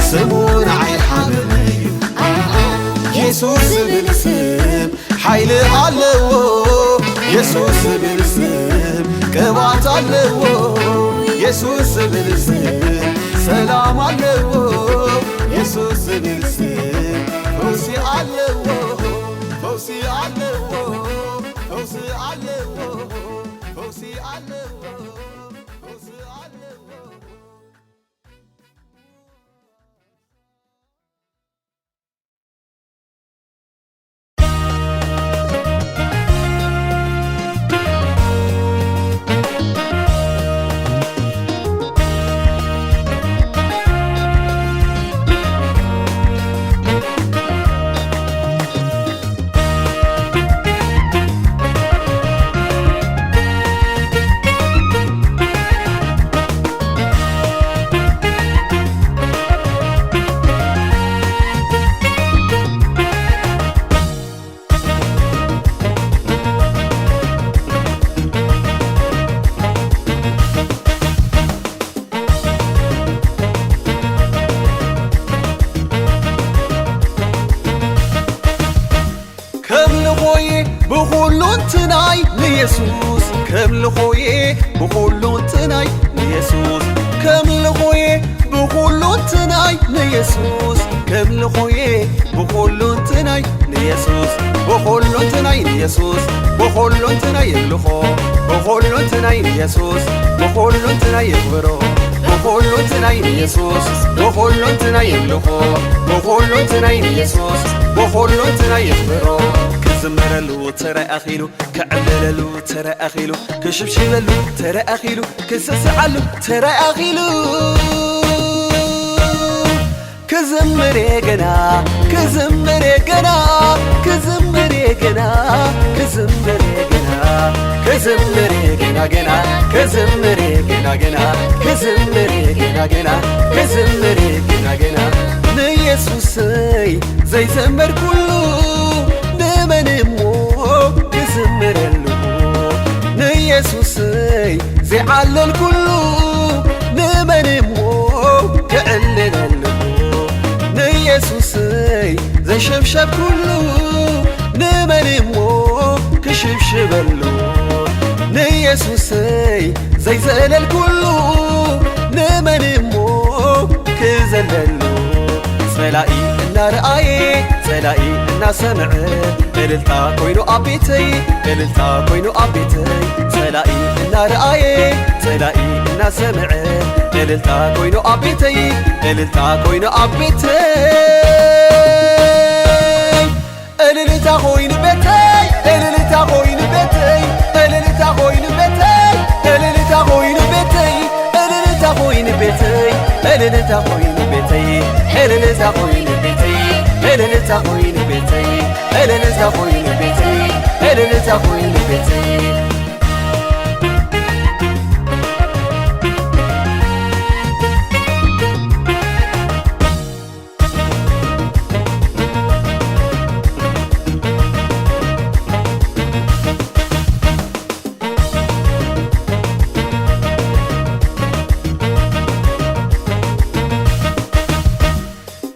ስሙን ዓይ ሓበነይ ኢየሱስ ዝብል ስም ሓይሊ ኣለዎ ኢየሱስ ዝብል ስም ቅብኣት ኣለዎ ኢየሱስ ዝብል ስም ሰላም ኣለዎ ኢየሱስ ዝብል ስም ፈውሲ ኣለዎ ፈውሲ ኣለዎ ፈውሲ ኣለዎ ፈውሲ ኣለዎ ፈውሲ ኣለዎ تناي ليسوس كم لخوي بخلو تناي ليسوس كم لخوي بخلو تناي ليسوس كم لخوي بخلو تناي ليسوس بخلو تناي ليسوس بخلو تناي لخو بخلو تناي ليسوس بخلو تناي برو بخلو تناي ليسوس بخلو تناي لخو بخلو تناي ليسوس بخلو تناي برو كزمرلو ترى أخيلو كعمللو ترى أخيلو كشبشبلو ترى أخيلو كسسعلو ترى أخيلو كزمري جنا كزمري جنا كزمري جنا كزمري جنا كزمري جنا جنا كزمري جنا جنا كزمري جنا جنا كزمري جنا جنا نيسوسي زي زمر كله نمنمو كزمرلو نيسوسي زي علل كله نمنمو كعللو نيسوسي زي شبشب كله نمنمو كشبشبلو نيسوسي زي زلل كله نمنمو كزللو سلاقي نرأي سلاقي نسمع إللتا كوينو أبيتي إللتا كوينو أبيتي سلاقي نرأي سلاقي نسمع إللتا كوينو أبيتي إللتا كوينو أبيتي إللتا كوين بيتي إللتا كوين بيتي إللتا كوين بيتي إللتا كوين بيتي إللتا كوين بيتي إللتا كوين بيتي إللتا كوين بيتي إللتا كوين بيتي إللتا كوين بيتي إللتا كوين بيتي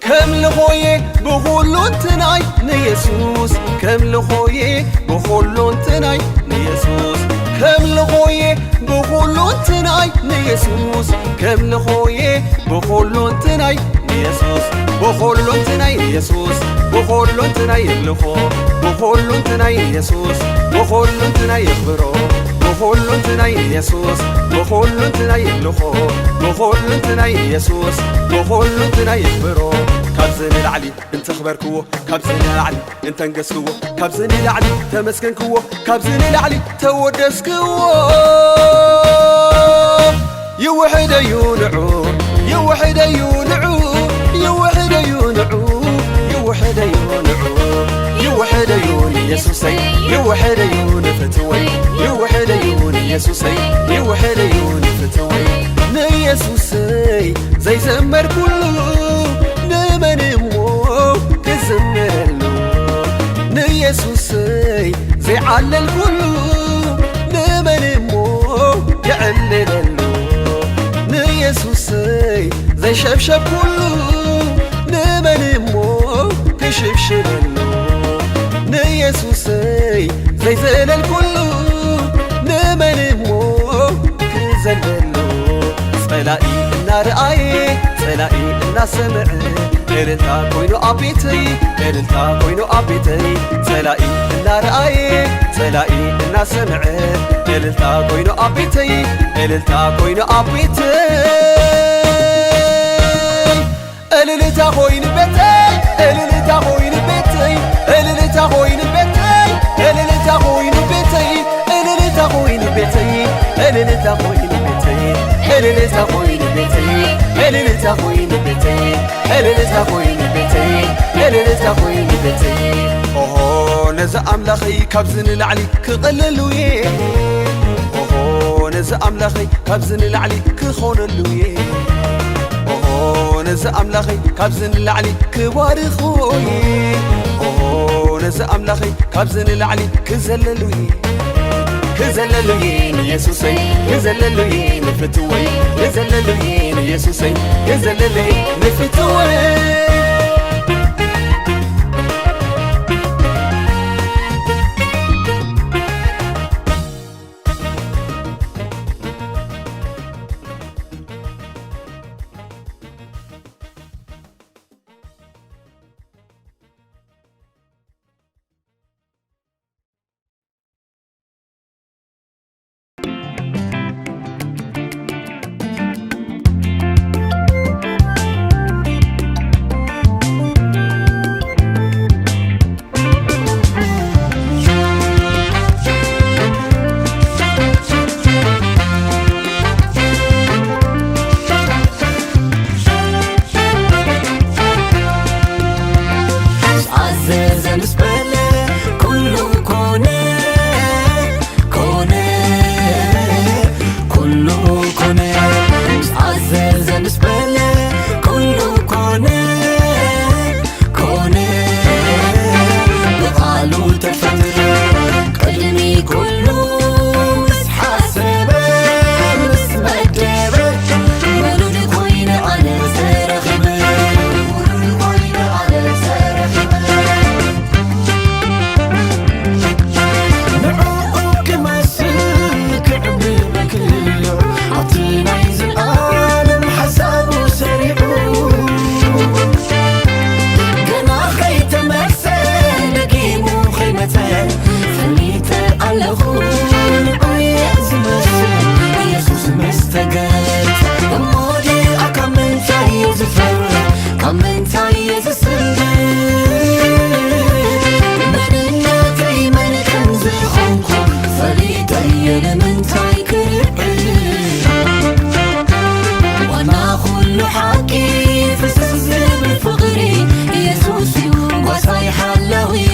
كم لخوي بخلون تناي ليسوس كم لخوي بخلون تناي ليسوس كم لخوي بخلون تناي ليسوس كم لخوي بخلون تناي ليسوس بخلون تناي ليسوس بخلون تناي لخو بخلون تناي ليسوس بخلون تناي برو بخلون تناي ليسوس بخلون تناي لخو بخلون تناي ليسوس بخلون تناي برو كابزن العلي انت خبركو كابزن العلي انت انقسكو كابزن العلي تمسكنكو كابزن العلي تودسكو يوحد يونعو يوحد يونعو يوحد يونعو يوحد يونعو يوحد يون يسوسي يوحد يون فتوي يوحد يون يسوسي يوحد يون فتوي نيسوسي زي زمر كله نمنمو كزمرلو نيسوسي زي علل كله نمنمو كعللو نيسوسي زي شبشب كله نمنمو كشبشبلو نيسوسي زي زلل كله نمنمو كزللو سلاقي نرأي سلاقي نسمع إللتا كوينو أبيتي إللتا كوينو أبيتي سلاقي نرأي سلاقي نسمع إللتا كوينو أبيتي إللتا كوينو أبيتي إللتا كوين بيتي إللتا كوين بيتي إللتا كوين بيتي إللتا كوين بيتي إللتا كوين بيتي إللتا كوين بيتي إللتا كوين بيتي إللتا كوين بيتي إللتا كوين بيتي إللتا كوين بيتي أوه نزا أملاخي كابزن العلي كقللويه أوه نزا أملاخي كابزن العلي كخونلويه أوه نزا أملاخي كابزن العلي كوارخويه أوه نزا أملاخي كابزن العلي كزللويه كزللوين يسوسي كزللوين فتوي كزللوين يسوسي كزللوين فتوي የለምንታይ ክርዕል ዋና ኩሉ ሓቂ ፍስስ ዝብል ፍቕሪ ኢየሱስ እዩ ጓሳይ ሓላውየ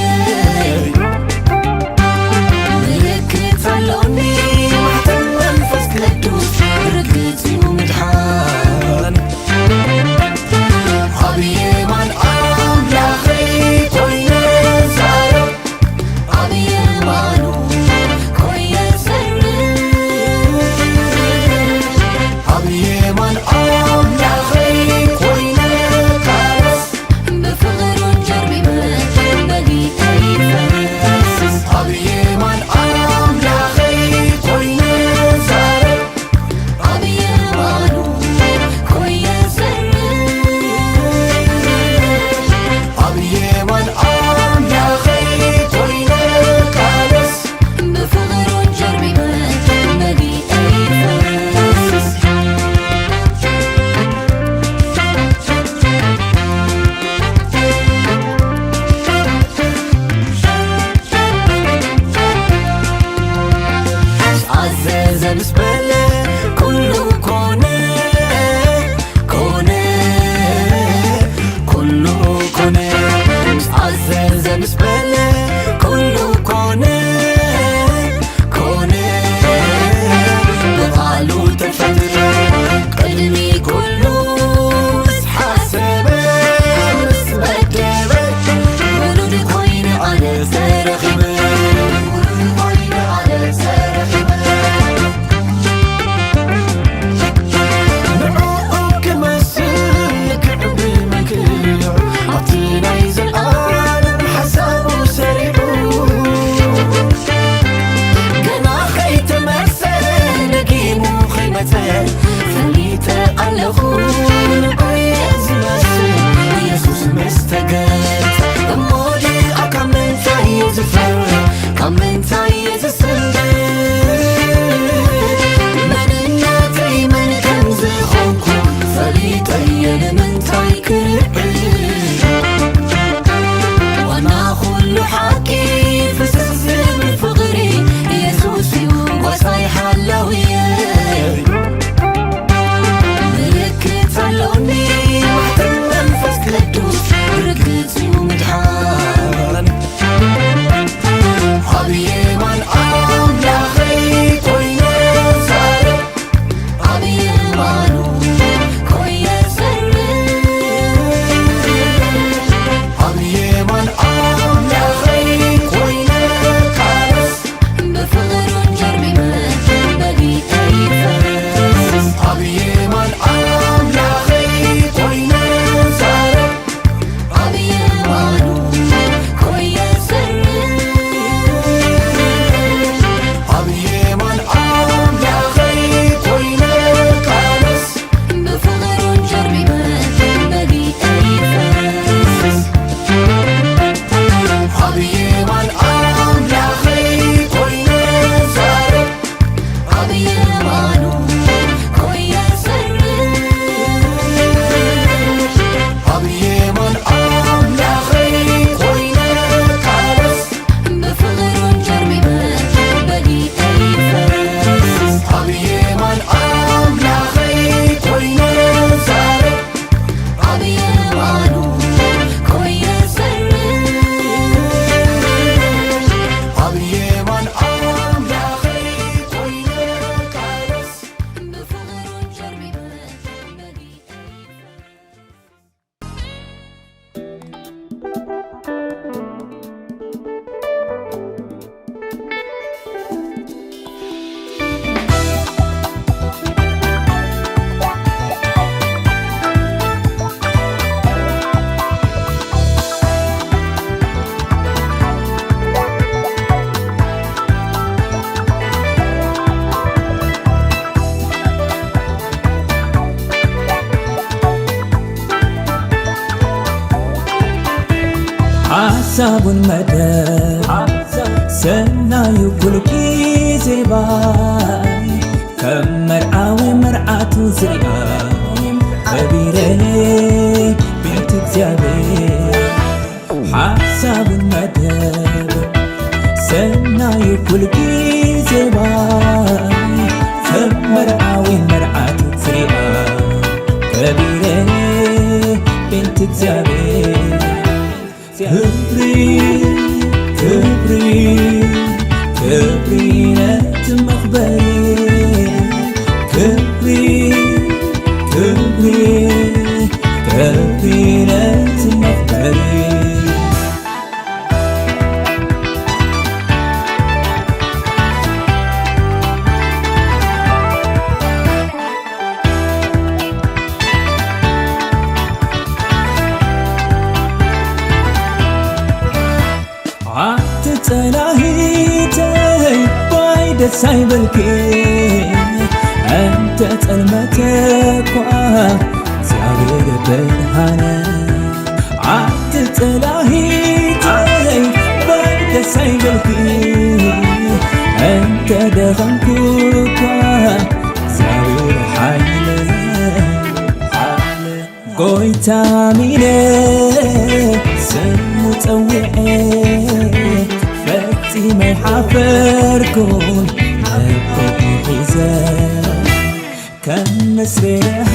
ምልክት ኣለውኒ ማሕተም መንፈስ ቅዱስ ርግፅ እዩ ምድሓን ዓብየ ማን ኣምላኸይ ኮይነ ዛረብ ዓብየ ማኑ ኮየ ሰርሕ ዓብየ ማን ኣምላኸይ ኮይነ ካለስ ብፍቕሩን ጀርቢበ በሊተይ ፈስስ ዓብየ ማን ኣምላኸይ ኮይነ ዛረብ ዓብየ ማኑ ኮየ ሰርሕ ዓብየ ማን ኣምላኸይ ኮይነ ካለስ ብፍቕሩን ጀርቢበ በሊተይ ፈስስ عزز مسبلة كله كونه كونه كله كونه عزز مسبلة كله كونه كونه بقالوا تفتر قلبي كله مس حسبه مس بدبه ولدي خويني على سرخبه ولدي خويني على سرخبه فليت ኣለኹ ንጎየ ዝመስል ኢየሱስ መስተገት እሞዲ ካብ ምንታይ እዩ ዝፈርሕ ካብ ምንታይ እዩ ዝስንብት መንነተይ መን ከም ዝኾንኩ ፈሊጠየ ንምንታይ ክርዕል ዋና ኩሉ ሓቂ ፍስስ ዝብል ፍቕሪ ኢየሱስ እዩ ጓሳይ ሓላውየ ምልክት ኣለውኒ ማሕተም መንፈስ ቅዱስ ርግፅ እዩ ምድሓን ዓብየ ማን ኣምላኸይ ኮይነ ዛረብ ዓብየ ማኑ ኮየ ሰርሕ ዓብየ ማን ኣምላኸይ ኮይነ ካለስ ብፍቕሩን ጀርቢበ በሊተይ ፈስስ ዓብየ ማን ኣምላኸይ ኮይነ ዛረብ ዓብየ ማኑ ኮየ ሰርሕ ዓብየ ማን ኣምላኸይ ኮይነ ካለስ ብፍቕሩን ጀርቢበ በሊተይ ፈስስ ዓብየ ማን ኣምላኸይ ኮይነ ዛረብ ዓብየ ማኑ ኮየ ሰርሕ ዓብየ ማን ኣምላኸይ ኮይነ ካለስ ብፍቕሩን ጀርቢበ በሊተይ ፈስስ ዓብየ ማን ኣምላኸይ ኮይነ ዛረብ ዓብየ ማኑ ኮየ ሰርሕ ዓብየ ማን ኣምላኸይ ኮይነ ካለስ ብፍቕሩን ጀርቢበ በሊተይ ሐሳቡን መደብ ሰናዩ ኩሉ ጊዜ ባይ ከም መርዓዊ መርዓቱ ዝሪኣ ከቢረይ ቤት እግዚአብሔር ሐሳቡን መደብ ሰናዩ ኩሉ ጊዜ ባይ مخبري كبري كبري كبري لات مخبري ደስ አይበልክ አንተ ጸልመተኳ እግዚአብሔር ብርሃነ አትጸላሂተይ ባይ ደስ አይበልክ አንተ ደኸምኩኳ እግዚአብሔር ኃይለ ጎይታ ሚነ ስሙ ፀዊዐ ፈጺመይ ሓፈርኩን ነብቆ ሒዘ ከም ንስርኻ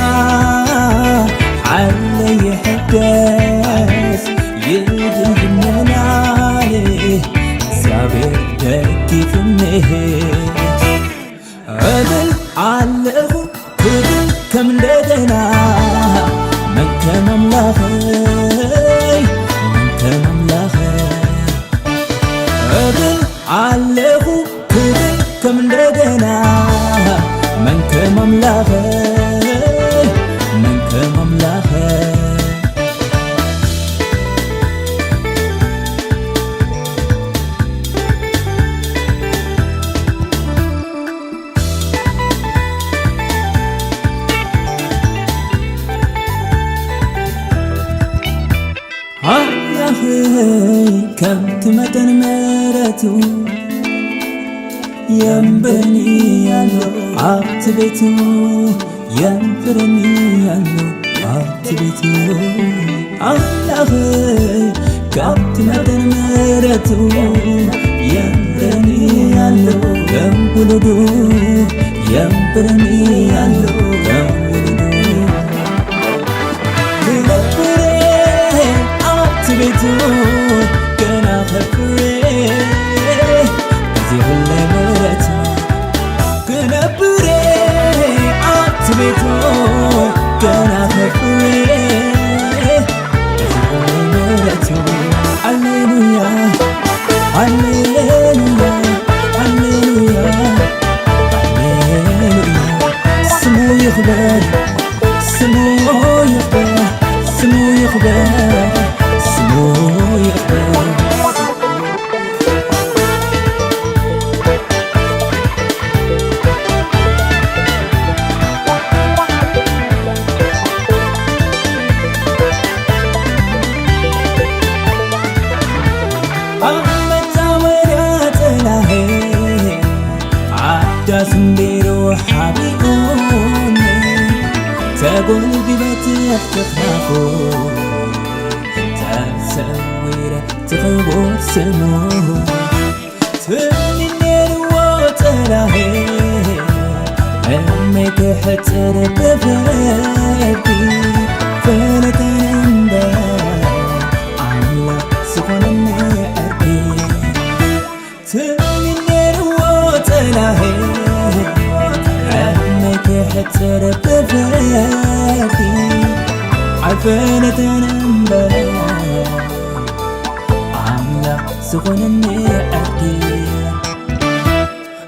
ዓለይ ይሕደስ ይድንግነናኒ እግዚአብሔር ደጊፍንህ እብል ኣለኹ ክብል ከም እንደገና መንከ መምላኸይ መንከ መምላኸይ እብል ኣለኹ ክብል ከም እንደገና መንከ መምላኸይ መንከ መምላኸይ ከምቲ መጠን ምሕረቱ የንብረኒ ያሎ ኣብቲ ቤቱ የንብረኒ ያሎ ኣብቲ ቤቱ ኣምላኸይ ከምቲ መጠን ምሕረቱ የንብረኒ ያሎ ከም ውሉዱ የንብረኒ ያሎ ከም ውሉዱ ክነብረ ኣብቲ ቤቱ ገና ከፍሬ እዚህ ሁላይ ምሕረቱ ክነብረ ኣብቲ ቤቱ ገና ከፍሬ እዚህ ሁላይ ምሕረቱ ሃሌሉያ ሃሌሉያ ሃሌሉያ ሃሌሉያ ስሙ ይኽበር ስሙ ይኽበር ስሙ ይኽበር ስሙ ይኽበር ስንዴሮ ሓቢኡኒ ተጐልቢበት ኣፍትኽናፉ ተሰዊረ ትኽቡር ስሙ ትምኔርዎ ጠላሄ እመይ ክሕፅር ብፍረዲ ፈለተን እምበር ኣምላኽ ዝኾነኒ ዕርዲ ትምኔርዎ ጠላሄ كحتر بفردي عفنة نمبر عاملة سخنني أدي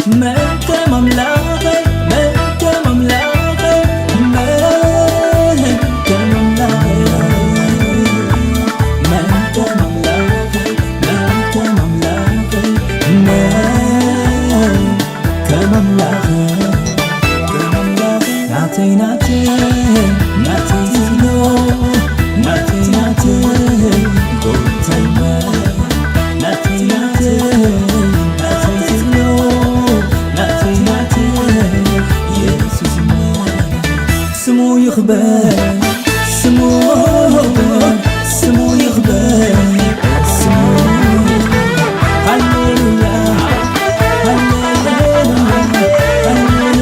ملك مملكة ملك مملكة ملك مملكة ملك مملكة ملك مملكة ملك مملكة Nate nate, nate no, nate nate, go time. Nate nate, nate no, nate nate, Jesus man. Smu يخبر, smu يخبر, smu. Hallelujah, hallelujah, hallelujah.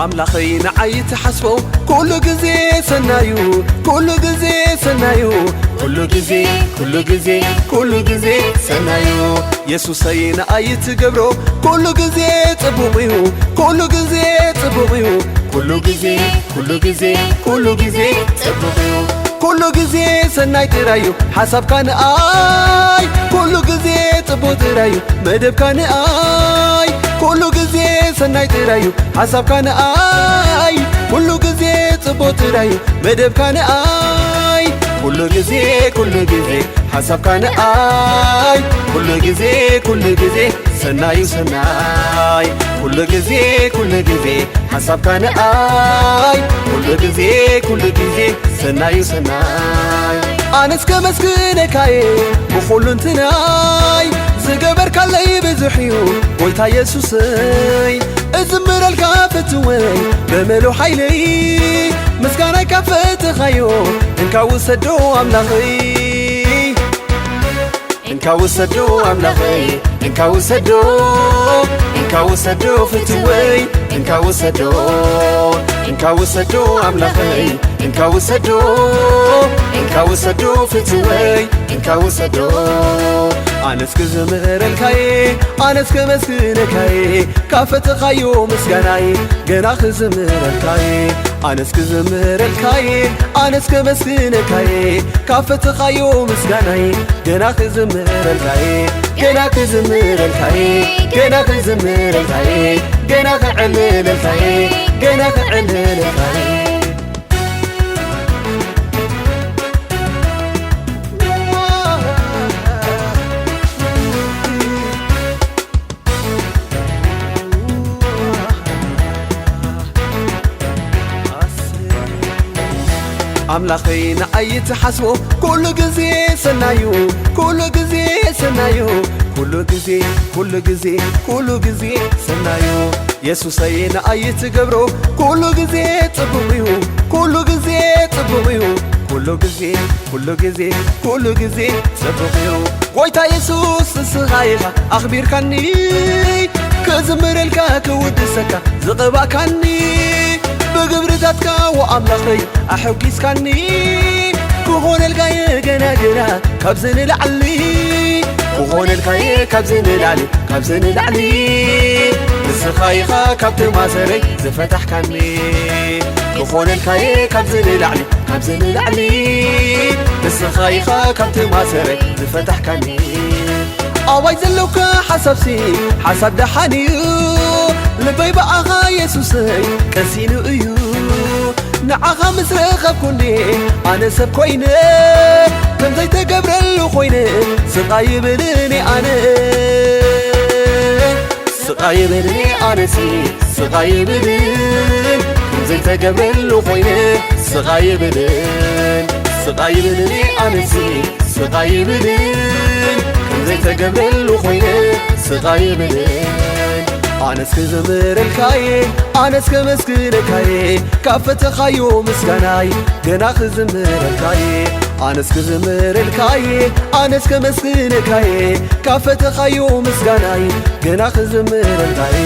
ኣምላኸይ ንዓይ ትሓስቦ ኩሉ ግዜ ሰናዩ ኩሉ ግዜ ሰናዩ ኩሉ ግዜ ኩሉ ግዜ ኩሉ ግዜ ሰናዩ ኢየሱሰይ ንዓይ ትገብሮ ኩሉ ግዜ ጽቡቕ እዩ ኩሉ ግዜ ጽቡቕ እዩ ኩሉ ግዜ ኩሉ ግዜ ኩሉ ግዜ ጽቡቕ እዩ ኩሉ ግዜ ሰናይ ጥራዩ ሓሳብካ ንኣይ ኩሉ ግዜ ጽቡቕ ጥራዩ መደብካ ንኣይ ኩሉ ግዜ ሰናይ ጥራዩ ሓሳብካ ንኣይ ኩሉ ግዜ ጽቡቕ ጥራዩ መደብካ ንኣይ ኩሉ ግዜ ሓሳብካ ንኣይ ኩሉ ግዜ ሰናዩ ሰናይ ኩሉ ግዜ ሓሳብካ ንኣይ ኩሉ ግዜ ሰናዩ ሰናይ ኣነስ ከመስግነካየ ብኹሉ እንትናይ ዝገበርካለይ ብዙሕ እዩ ጎይታ ኢየሱሰይ እዝምረልካ ፍትወይ በመሎ ሓይለይ ምስጋናይ ካብ ፈትኻዮ እንካ ውሰዶ ኣምላኸይ እንካ ውሰዶ ኣምላኸይ እንካ ውሰዶ ፍትወይ እንካ ውሰዶ ኣምላኸይ እንካ ውሰዶ ፍትወይ እንካ ውሰዶ ኣነስ ክዝምረልካየ ኣነስ ከመስግነካየ ካብ ፈትኻዮ ምስጋናይ ገና ክዝምረልካየ ኣነስ ክዝምረልካየ ኣነስ ከመስግነካየ ካብ ፈትኻዮ ምስጋናይ ገና ክዝምረልካየ ገና ክዝምረልካየ ገና ክዝምረልካየ ገና ክዕልለልካየ ገና ክዕልለልካየ ኣምላኸይ ንዓይ ትሓስቦ ኩሉ ግዜ ሰናዩ ኩሉ ግዜ ሰናዩ ኩሉ ግዜ ሰናዩ ኢየሱሰይ ንዓይ ትገብሮ ኩሉ ግዜ ጽቡቕ እዩ ኩሉ ግዜ ጽቡቕ እዩ ኩሉ ግዜ ጽቡቕ እዩ ጎይታ ኢየሱስ ንስኻ ኢኻ ኣኽቢርካኒ ክዝምረልካ ክውድሰካ ዝቕባእካኒ ብግብርታትካ ወኣምላኸይ ኣሕጊዝካኒ ክኾነልካየ ገና ካብዚ ንላዕሊ ክኾነልካየ ካብዚ ንላዕሊ ንስኻ ኢኻ ካብቲ ማሰረይ ዝፈታሕካኒ ክኾነልካየ ካብዚ ንላዕሊ ንስኻ ኢኻ ካብቲ ማሰረይ ዝፈታሕካኒ ኣባይ ዘለውካ ሓሳብሲ ሓሳብ ደሓን እዩ ልበይ በኣኻ ኢየሱሰይ ቀሲኑ እዩ ንዓኻ ምስ ረኸብኩኒ ኣነ ሰብ ኮይነ ከምዘይተገብረሉ ኮይነ ስቓይ ይብልኒ ኣነ ስቓይ ይብልኒ ኣነሲ ስቓይ ይብልን ከምዘይተገብረሉ ኮይነ ስቓይ ይብልኒ ኣነሲ ስቓይ ይብልን ከምዘይተገብረሉ ኮይነ ስቓይ ይብልን ኣነስ ክዝምረልካየ ኣነስ ከመስግነካየ ካብ ፈትኻዮ ምስጋናይ ገና ክዝምረልካየ ኣነስ ክዝምረልካየ ኣነስ ከመስግነካየ ካብ ፈትኻዮ ምስጋናይ ገና ክዝምረልካየ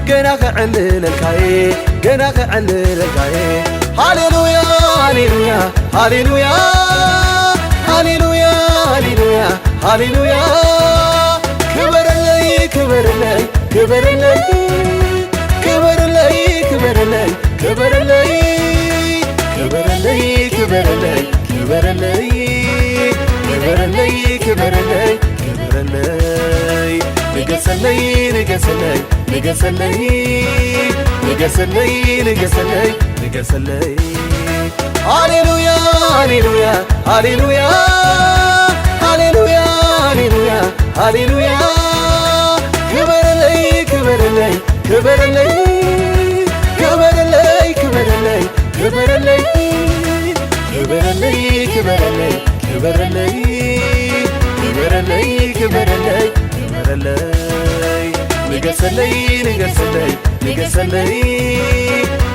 ገና ክዕልለልካየ ገና ክዕልለልካየ ሃሌሉያ ሃሌሉያ ሃሌሉያ ሃሌሉያ ሃሌሉያ ሃሌሉያ ክበረለይ ክበረለይ ክበረለይ ክበረለይ ክበረለይ ክበረለይ ክበረለይ ክበረለይ ክበረለይ ክበረለይ ክበረለይ ክበረለይ ንገሰለይ ንገሰለይ ንገሰለይ ንገሰለይ ንገሰለይ ንገሰለይ ሃሌሉያ ሃሌሉያ ሃሌሉያ ሃሌሉያ ሃሌሉያ ሃሌሉያ ክበረለይ ክበረለይ ክበረለይ ክበረለይ ክበረለይ ክበረለይ ክበረለይ ክበረለይ ክበረለይ ክበረለይ ክበረለይ ክበረለይ ንገሰለይ ንገሰለይ ንገሰለይ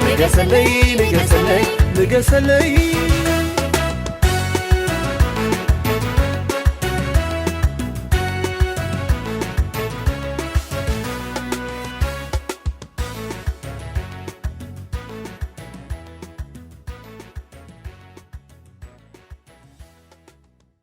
ንገሰለይ ንገሰለይ ንገሰለይ